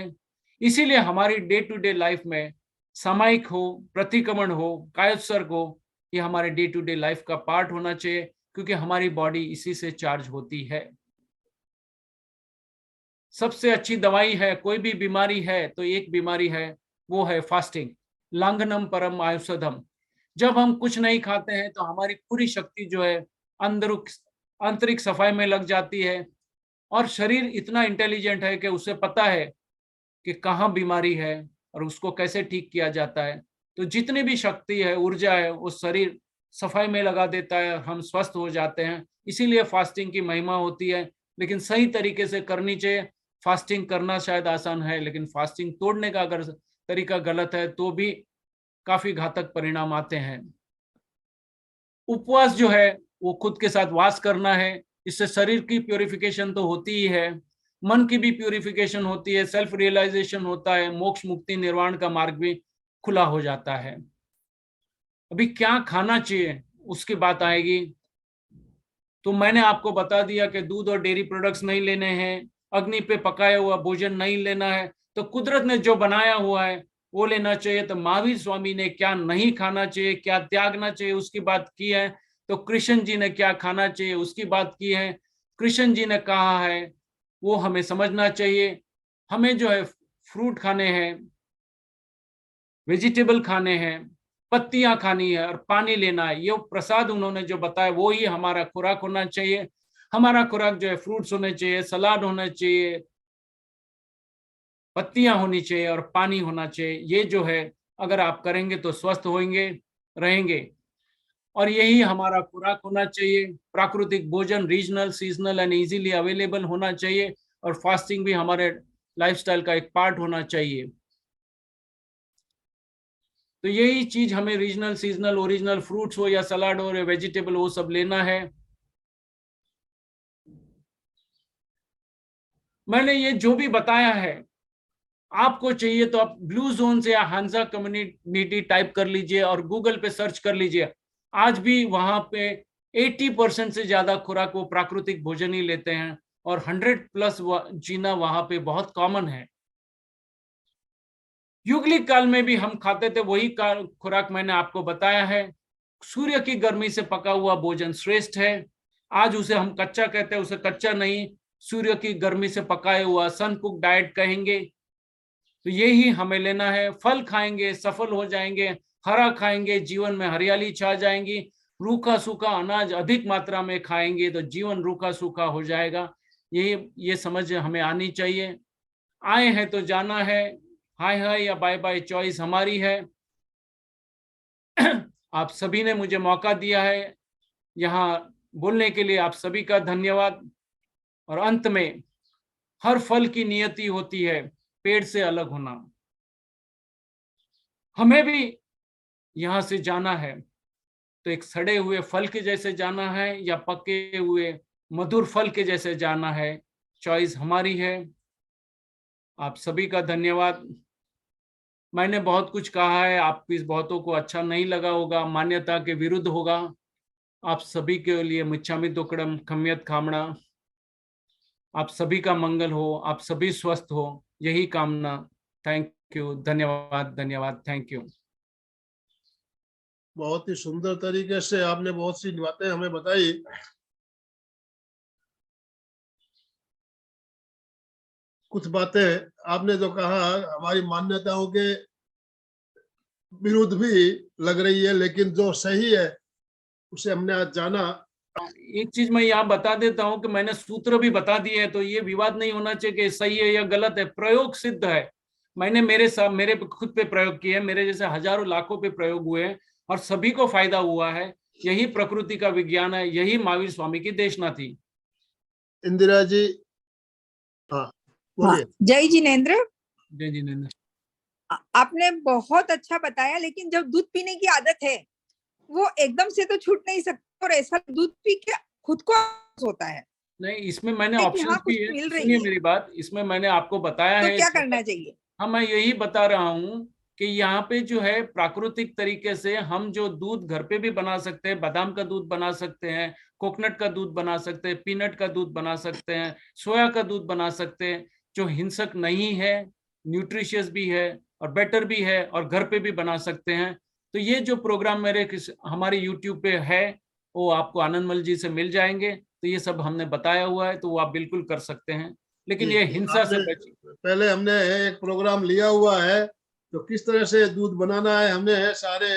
इसीलिए हमारी डे टू डे लाइफ में सामायिक हो, प्रतिक्रमण हो, कायोत्सर्ग हो, ये हमारे डे टू डे लाइफ का पार्ट होना चाहिए, क्योंकि हमारी बॉडी इसी से चार्ज होती है। सबसे अच्छी दवाई है, कोई भी बीमारी है तो एक बीमारी है, वो है फास्टिंग। लांघनम परम आयुषधम। जब हम कुछ नहीं खाते हैं तो हमारी पूरी शक्ति जो है आंतरिक सफाई में लग जाती है, और शरीर इतना इंटेलिजेंट है कि उसे पता है कि कहाँ बीमारी है और उसको कैसे ठीक किया जाता है। तो जितनी भी शक्ति है, ऊर्जा है, वो शरीर सफाई में लगा देता है, हम स्वस्थ हो जाते हैं। इसीलिए फास्टिंग की महिमा होती है, लेकिन सही तरीके से करनी चाहिए। फास्टिंग करना शायद आसान है, लेकिन फास्टिंग तोड़ने का अगर तरीका गलत है तो भी काफी घातक परिणाम आते हैं। उपवास जो है वो खुद के साथ वास करना है। इससे शरीर की प्योरिफिकेशन तो होती ही है, मन की भी प्योरिफिकेशन होती है, सेल्फ रियलाइजेशन होता है, मोक्ष मुक्ति निर्वाण का मार्ग भी खुला हो जाता है। अभी क्या खाना चाहिए उसकी बात आएगी, तो मैंने आपको बता दिया कि दूध और डेयरी प्रोडक्ट्स नहीं लेने हैं, अग्नि पे पकाया हुआ भोजन नहीं लेना है, तो कुदरत ने जो बनाया हुआ है वो लेना चाहिए। तो महावीर स्वामी ने क्या नहीं खाना चाहिए, क्या त्यागना चाहिए, उसकी बात की है। तो कृष्ण जी ने क्या खाना चाहिए उसकी बात की है। कृष्ण जी ने कहा है वो हमें समझना चाहिए। हमें जो है फ्रूट खाने हैं, वेजिटेबल खाने हैं, पत्तियां खानी है और पानी लेना है। ये प्रसाद उन्होंने जो बताया वो ही हमारा खुराक होना चाहिए। हमारा खुराक जो है फ्रूट्स होने चाहिए, सलाद होना चाहिए, पत्तियां होनी चाहिए और पानी होना चाहिए। ये जो है अगर आप करेंगे तो स्वस्थ होंगे, रहेंगे। और यही हमारा खुराक होना चाहिए। प्राकृतिक भोजन regional, seasonal and easily available होना चाहिए, और फास्टिंग भी हमारे लाइफस्टाइल का एक पार्ट होना चाहिए। तो यही चीज हमें रीजनल, सीजनल, ओरिजिनल फ्रूट्स हो या सलाद हो या वेजिटेबल, वो सब लेना है। मैंने ये जो भी बताया है, आपको चाहिए तो आप ब्लू जोन से या हांसा कम्युनिटी टाइप कर लीजिए और गूगल पे सर्च कर लीजिए। आज भी वहां पे 80% से ज्यादा खुराक वो प्राकृतिक भोजन ही लेते हैं, और 100+ जीना वहां पे बहुत कॉमन है। युगलिक काल में भी हम खाते थे वही खुराक मैंने आपको बताया है। सूर्य की गर्मी से पका हुआ भोजन श्रेष्ठ है। आज उसे हम कच्चा कहते हैं, उसे कच्चा नहीं, सूर्य की गर्मी से पकाया हुआ सन कुक डाइट कहेंगे। तो यही हमें लेना है। फल खाएंगे सफल हो जाएंगे, हरा खाएंगे जीवन में हरियाली छा जाएंगी, रूखा सूखा अनाज अधिक मात्रा में खाएंगे तो जीवन रूखा सूखा हो जाएगा। ये समझ हमें आनी चाहिए। आए हैं तो जाना है, हाय हाय या बाय बाय चॉइस हमारी है। आप सभी ने मुझे मौका दिया है यहाँ बोलने के लिए, आप सभी का धन्यवाद। और अंत में, हर फल की नियति होती है पेड़ से अलग होना। हमें भी यहां से जाना है तो एक सड़े हुए फल के जैसे जाना है या पके हुए मधुर फल के जैसे जाना है, चॉइस हमारी है। आप सभी का धन्यवाद। मैंने बहुत कुछ कहा है, आपकी बहुतों को अच्छा नहीं लगा होगा, मान्यता के विरुद्ध होगा। आप सभी के लिए मिच्छामि दुक्कडम खम्यत खामणा। आप सभी का मंगल हो, आप सभी स्वस्थ हो, यही कामना। थैंक यू, धन्यवाद धन्यवाद, थैंक यू। बहुत ही सुंदर तरीके से आपने बहुत सी बातें हमें बताई। कुछ बातें आपने जो कहा हमारी मान्यताओं के विरुद्ध भी लग रही है, लेकिन जो सही है उसे हमने आज जाना। एक चीज मैं यहाँ बता देता हूँ कि मैंने सूत्र भी बता दिए हैं, तो ये विवाद नहीं होना चाहिए कि सही है या गलत है। प्रयोग सिद्ध है। मैंने मेरे खुद पे प्रयोग किए हैं, मेरे जैसे हजारों लाखों पे प्रयोग हुए हैं और सभी को फायदा हुआ है। यही प्रकृति का विज्ञान है, यही महावीर स्वामी की देशना थी। इंदिरा जी, हाँ बोलिए। जय जिनेंद्र, जय जिनेंद्र। आपने बहुत अच्छा बताया, लेकिन जब दूध पीने की आदत है वो एकदम से तो छूट नहीं सकती, और ऐसा दूध पी के खुद को होता है। नहीं, इसमें मैंने कि ऑप्शन हाँ, भी कुछ है, मिल रही सुनिए है। मेरी बात। इसमें मैंने आपको बताया तो है क्या करना चाहिए? हाँ, मैं यही बता रहा हूँ कि यहाँ पे जो है प्राकृतिक तरीके से हम जो दूध घर पे भी बना सकते हैं, बादाम का दूध बना सकते हैं, कोकोनट का दूध बना सकते हैं, पीनट का दूध बना सकते हैं, सोया का दूध बना सकते हैं, जो हिंसक नहीं है, न्यूट्रिशियस भी है और बेटर भी है, और घर पे भी बना सकते हैं। तो ये जो प्रोग्राम हमारे यूट्यूब पे है वो आपको आनंदमल जी से मिल जाएंगे। तो ये सब हमने बताया हुआ है, तो वो आप बिल्कुल कर सकते हैं, लेकिन ये हिंसा से बचिए। पहले हमने एक प्रोग्राम लिया हुआ है तो किस तरह से दूध बनाना है, हमने सारे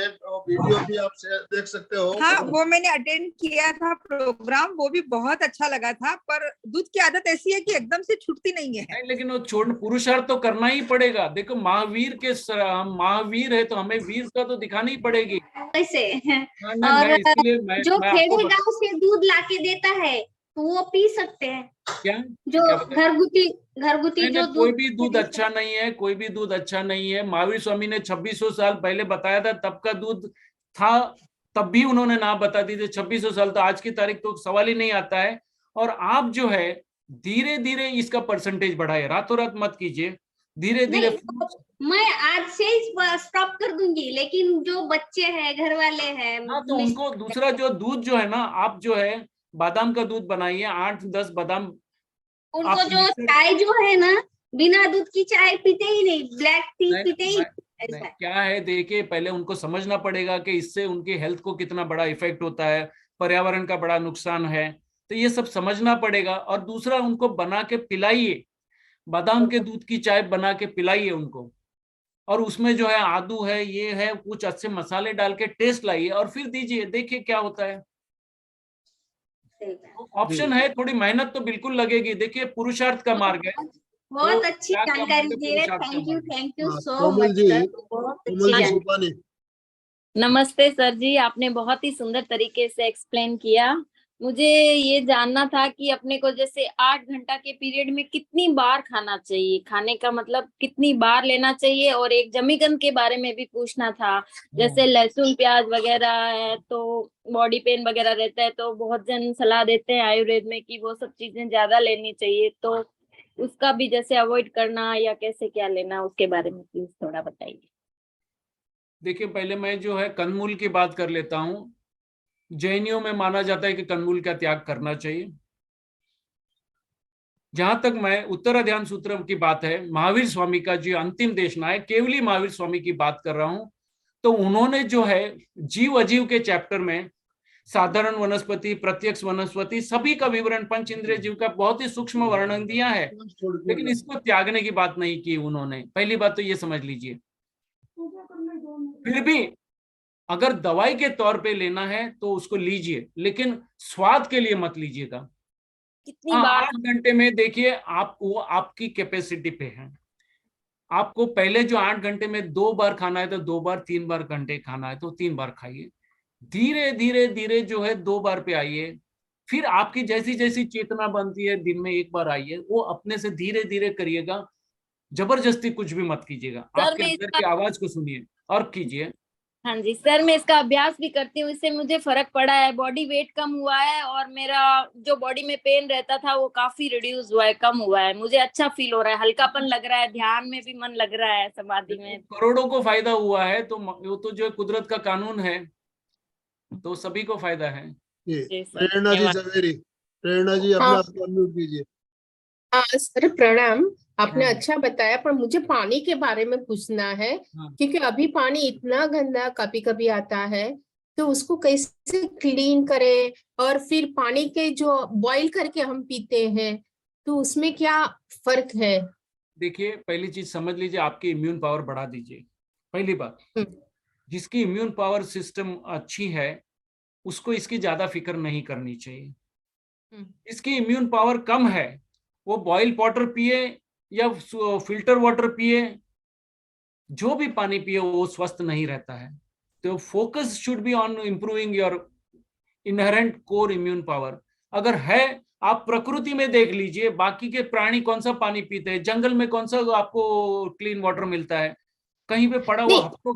वीडियो भी आप देख सकते हो। हाँ, वो मैंने अटेंड किया था प्रोग्राम, वो भी बहुत अच्छा लगा था। पर दूध की आदत ऐसी है कि एकदम से छूटती नहीं है। नहीं, लेकिन वो छोड़ पुरुषार्थ तो करना ही पड़ेगा। देखो, हम महावीर है तो हमें वीरता तो दिखानी ही पड़ेगी। कैसे मैं इसलिए जो मैं आपको खेड़े गांव से दूध लाके देता है तो वो पी सकते हैं। क्या जो घरगुती जो कोई भी दूध अच्छा नहीं है, कोई भी दूध अच्छा नहीं है। महावीर स्वामी ने 2600 साल पहले बताया था, तब का दूध था, तब भी उन्होंने ना बता दी थी। 2600 साल तो आज की तारीख तो सवाल ही नहीं आता है। और आप जो है धीरे धीरे इसका परसेंटेज बढ़ाए, रातों रात मत कीजिए, धीरे धीरे। मैं आज से स्टॉप कर दूंगी, लेकिन जो बच्चे हैं, घर वाले हैं, हाँ, तो उनको दूसरा जो दूध जो है ना, आप जो है बादाम का दूध बनाइए, 8-10 बादाम। उनको जो चाय जो है ना, बिना दूध की चाय पीते ही नहीं, ब्लैक टी पीते ही नहीं, क्या है देखिए, पहले उनको समझना पड़ेगा कि इससे उनकी हेल्थ को कितना बड़ा इफेक्ट होता है, पर्यावरण का बड़ा नुकसान है, तो ये सब समझना पड़ेगा। और दूसरा, उनको बना के पिलाइए, बादाम के दूध की चाय बना के पिलाइए उनको, और उसमें जो है आदू है, ये है, कुछ अच्छे मसाले डाल के टेस्ट लाइए और फिर दीजिए, देखिए क्या होता है। ऑप्शन है, थोड़ी मेहनत तो बिल्कुल लगेगी। देखिए, पुरुषार्थ का मार्ग है। बहुत अच्छी जानकारी दे रहे, thank you so much sir, बहुत अच्छी। नमस्ते सर जी, आपने बहुत ही सुंदर तरीके से एक्सप्लेन किया। मुझे ये जानना था कि अपने को जैसे 8 घंटा के पीरियड में कितनी बार खाना चाहिए, खाने का मतलब कितनी बार लेना चाहिए, और एक जमीकंद के बारे में भी पूछना था। जैसे लहसुन प्याज वगैरह है तो बॉडी पेन वगैरह रहता है, तो बहुत जन सलाह देते हैं आयुर्वेद में कि वो सब चीजें ज्यादा लेनी चाहिए, तो उसका भी जैसे अवॉइड करना या कैसे क्या लेना, उसके बारे में प्लीज थोड़ा बताइए। देखिए, पहले मैं जो है कंदमूल की बात कर लेता हूँ। जैनियों में माना जाता है कि कंदमूल का त्याग करना चाहिए। जहां तक मैं उत्तराध्यान सूत्र की बात है, महावीर स्वामी का जो अंतिम देशना है, केवली महावीर स्वामी की बात कर रहा हूं, तो उन्होंने जो है जीव अजीव के चैप्टर में साधारण वनस्पति, प्रत्यक्ष वनस्पति, सभी का विवरण, पंच इंद्रिय जीव का बहुत ही सूक्ष्म वर्णन दिया है, लेकिन इसको त्यागने की बात नहीं की उन्होंने। पहली बात तो ये समझ लीजिए। फिर भी अगर दवाई के तौर पे लेना है तो उसको लीजिए, लेकिन स्वाद के लिए मत लीजिएगा। कितनी बार? 8 घंटे में देखिए, आप वो आपकी कैपेसिटी पे है। आपको पहले जो 8 घंटे में 2 बार खाना है तो 2 बार, 3 बार घंटे खाना है तो 3 बार खाइए। धीरे धीरे धीरे जो है 2 बार पे आइए। फिर आपकी जैसी जैसी चेतना बनती है दिन में 1 बार आइए, वो अपने से धीरे धीरे करिएगा। जबरदस्ती कुछ भी मत कीजिएगा, सर आपके मैं अंदर इसका की आवाज को सुनिए और कीजिए। हाँ जी सर, मैं इसका अभ्यास भी करती हूँ, इससे मुझे फर्क पड़ा है, बॉडी वेट कम हुआ है और मेरा जो बॉडी में पेन रहता था वो काफी रिड्यूस हुआ है, कम हुआ है, मुझे अच्छा फील हो रहा है, हल्कापन लग रहा है, ध्यान में भी मन लग रहा है, समाधि में। करोड़ों को फायदा हुआ है, तो वो तो जो कुदरत का कानून है, तो सभी को फायदा है। जी, जी सर, प्रेरणा जी धन्यवाद। जवेरी, प्रेरणा जी अपने हाँ आप को अनम्यूट कीजिए। हाँ सर प्रणाम। आपने हाँ। अच्छा बताया, पर मुझे पानी के बारे में पूछना है, हाँ। क्योंकि अभी पानी इतना गंदा कभी कभी आता है, तो उसको कैसे क्लीन करें, और फिर पानी के जो बॉईल करके हम पीते हैं तो उसमें क्या फर्क है? देखिए, पहली चीज समझ लीजिए, आपकी इम्यून पावर बढ़ा दीजिए। पहली बात, हम्म, जिसकी इम्यून पावर सिस्टम अच्छी है उसको इसकी ज्यादा फिक्र नहीं करनी चाहिए। हम्म, इसकी इम्यून पावर कम है, वो बॉइल वाटर पिए या फिल्टर वाटर पिए, जो भी पानी पिए वो स्वस्थ नहीं रहता है। तो focus should be on improving your inherent core immune power. अगर है, आप प्रकृति में देख लीजिए, बाकी के प्राणी कौन सा पानी पीते हैं, जंगल में कौन सा आपको क्लीन वाटर मिलता है, कहीं पे पड़ा हुआ नहीं आपको।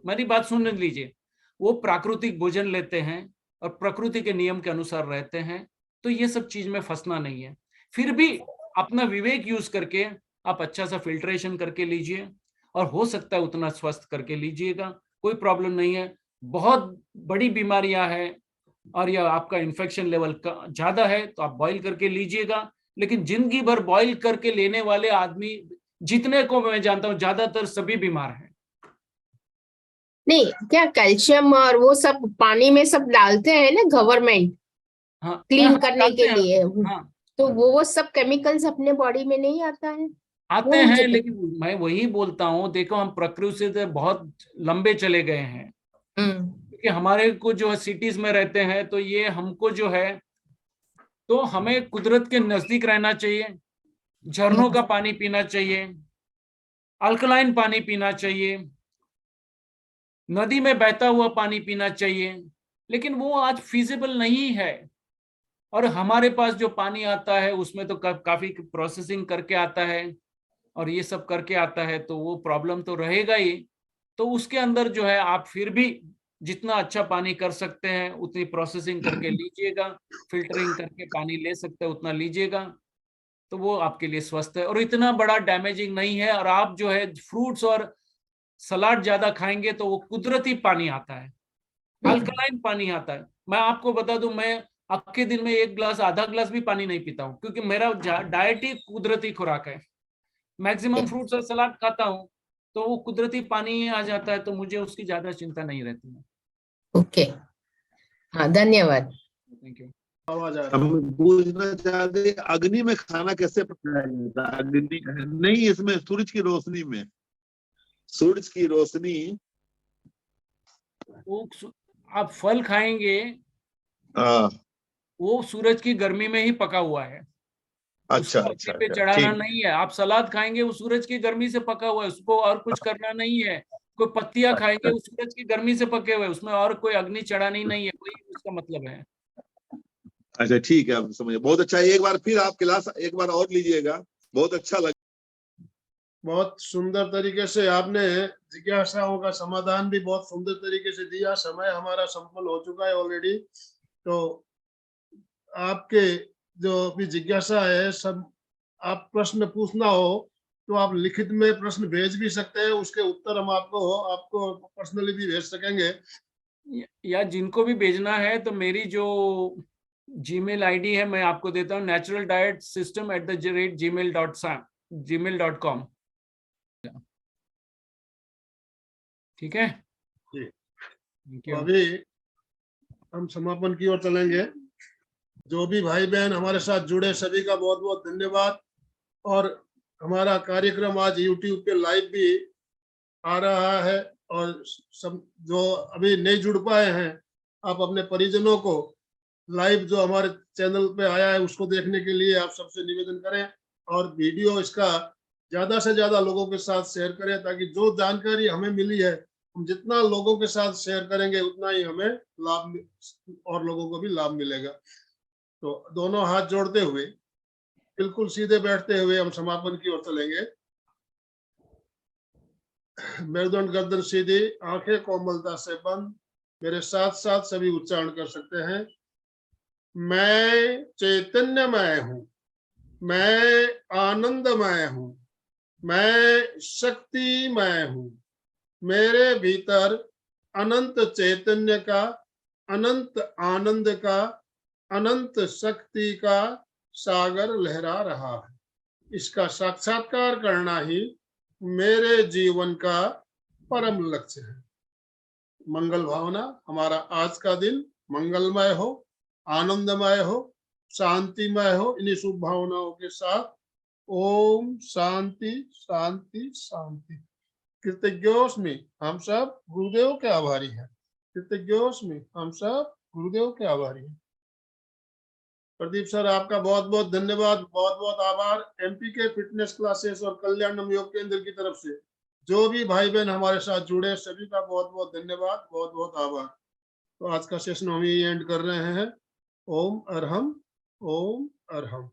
मेरी बात सुन लीजिए, वो प्राकृतिक भोजन लेते हैं और प्रकृति के नियम के अनुसार रहते हैं, तो ये सब चीज में फंसना नहीं है। फिर भी अपना विवेक यूज करके आप अच्छा सा फिल्ट्रेशन करके लीजिए, और हो सकता है उतना स्वस्थ करके लीजिएगा, कोई प्रॉब्लम नहीं है। बहुत बड़ी बीमारियां हैं और या आपका इन्फेक्शन लेवल ज्यादा है तो आप बॉईल करके लीजिएगा, लेकिन जिंदगी भर बॉईल करके लेने वाले आदमी जितने को मैं जानता हूं ज्यादातर सभी बीमार हैं। नहीं, क्या कैल्शियम और वो सब पानी में सब डालते हैं ना गवर्नमेंट हाँ, क्लीन हाँ, करने डालते के हैं। लिए, हाँ, तो वो सब केमिकल्स अपने बॉडी में नहीं आता है? आते वो मुझे हैं, लेकिन मैं वही बोलता हूँ, देखो हम प्रकृति से तो बहुत लंबे चले गए हैं, क्योंकि हमारे को जो है सिटीज में रहते हैं, तो ये हमको जो है, तो हमें कुदरत के नजदीक रहना चाहिए, झरनों का पानी पीना चाहिए, अल्कलाइन पानी पीना चाहिए, नदी में बहता हुआ पानी पीना चाहिए, लेकिन वो आज फिजिबल नहीं है। और हमारे पास जो पानी आता है उसमें तो काफी प्रोसेसिंग करके आता है और ये सब करके आता है, तो वो प्रॉब्लम तो रहेगा ही। तो उसके अंदर जो है आप फिर भी जितना अच्छा पानी कर सकते हैं उतनी प्रोसेसिंग करके लीजिएगा, फिल्टरिंग करके पानी ले सकते हैं उतना लीजिएगा, तो वो आपके लिए स्वस्थ है और इतना बड़ा डैमेजिंग नहीं है। और आप जो है फ्रूट्स और सलाद ज्यादा खाएंगे तो वो कुदरती पानी आता है, अल्कलाइन पानी आता है। मैं आपको बता दूं, मैं आपके दिन में 1 गिलास, आधा गिलास भी पानी नहीं पीता हूं, क्योंकि मेरा डाइट ही कुदरती खुराक है। मैक्सिमम फ्रूट्स और सलाद खाता हूं, तो वो कुदरती पानी ही आ जाता है, तो मुझे उसकी ज्यादा चिंता नहीं रहती है। ओके, हाँ धन्यवाद। Thank you. आवाज आ रही हम पूछना चाहते हैं, अग्नि में खाना कैसे पकाया जाता है? अग्नि नहीं, इसमें सूरज की रोशनी में, सूरज की रोशनी। वो आप फल खाएंगे, हाँ, वो सूरज की गर्मी में ही पका हुआ है, अच्छा उसको अच्छा अग्नि पे अच्छा, चढ़ाना ठीक। नहीं है। आप सलाद खाएंगे वो सूरज की गर्मी से पका हुआ है, उसको और कुछ करना नहीं है। कोई पत्तियां खाएंगे वो सूरज की गर्मी से पके हुए, उसमें और कोई अग्नि चढ़ानी नहीं है, कोई उसका मतलब है। अच्छा ठीक है, आप समझे, बहुत अच्छा। एक बार फिर आप क्लास एक बार और लीजिएगा, बहुत अच्छा लगा। बहुत सुंदर तरीके से आपने जिज्ञासाओं का समाधान भी बहुत सुंदर तरीके से दिया। समय हमारा संपन्न हो चुका है ऑलरेडी, तो आपके जो भी जिज्ञासा है, सब आप प्रश्न पूछना हो तो आप लिखित में प्रश्न भेज भी सकते हैं, उसके उत्तर हम आपको पर्सनली भी भेज सकेंगे। या जिनको भी भेजना है तो मेरी जो जीमेल आईडी है मैं आपको देता हूँ, naturaldietsystem@gmail.com। ठीक है, जी, थैंक तो यू। अभी हम समापन की ओर चलेंगे। जो भी भाई बहन हमारे साथ जुड़े सभी का बहुत बहुत धन्यवाद। और हमारा कार्यक्रम आज YouTube पे लाइव भी आ रहा है, और सब जो अभी नहीं जुड़ पाए हैं, आप अपने परिजनों को लाइव जो हमारे चैनल पे आया है उसको देखने के लिए आप सबसे निवेदन करें, और वीडियो इसका ज्यादा से ज्यादा लोगों के साथ शेयर करें, ताकि जो जानकारी हमें मिली है हम जितना लोगों के साथ शेयर करेंगे उतना ही हमें लाभ और लोगों को भी लाभ मिलेगा। तो दोनों हाथ जोड़ते हुए बिल्कुल सीधे बैठते हुए हम समापन की ओर चलेंगे। मेरुदंड गर्दन सीधी, आंखें कोमलता से बंद। मेरे साथ साथ सभी उच्चारण कर सकते हैं। मैं चैतन्यमय हूँ, मैं आनंदमय हूँ, मैं शक्तिमय हूँ। मेरे भीतर अनंत चैतन्य का, अनंत आनंद का, अनंत शक्ति का सागर लहरा रहा है। इसका साक्षात्कार करना ही मेरे जीवन का परम लक्ष्य है। मंगल भावना, हमारा आज का दिन मंगलमय हो, आनंदमय हो, शांतिमय हो। इन्हीं शुभ भावनाओं के साथ ओम शांति शांति शांति। कृतज्ञोस्मि, हम सब गुरुदेव के आभारी हैं। कृतज्ञोस्मि, हम सब गुरुदेव के आभारी हैं। प्रदीप सर, आपका बहुत बहुत धन्यवाद, बहुत बहुत आभार। एमपी के फिटनेस क्लासेस और कल्याणम योग केंद्र की तरफ से जो भी भाई बहन हमारे साथ जुड़े सभी का बहुत बहुत धन्यवाद, बहुत बहुत आभार। तो आज का सेशन हम यही एंड कर रहे हैं। ओम अरहम, ओम अरहम।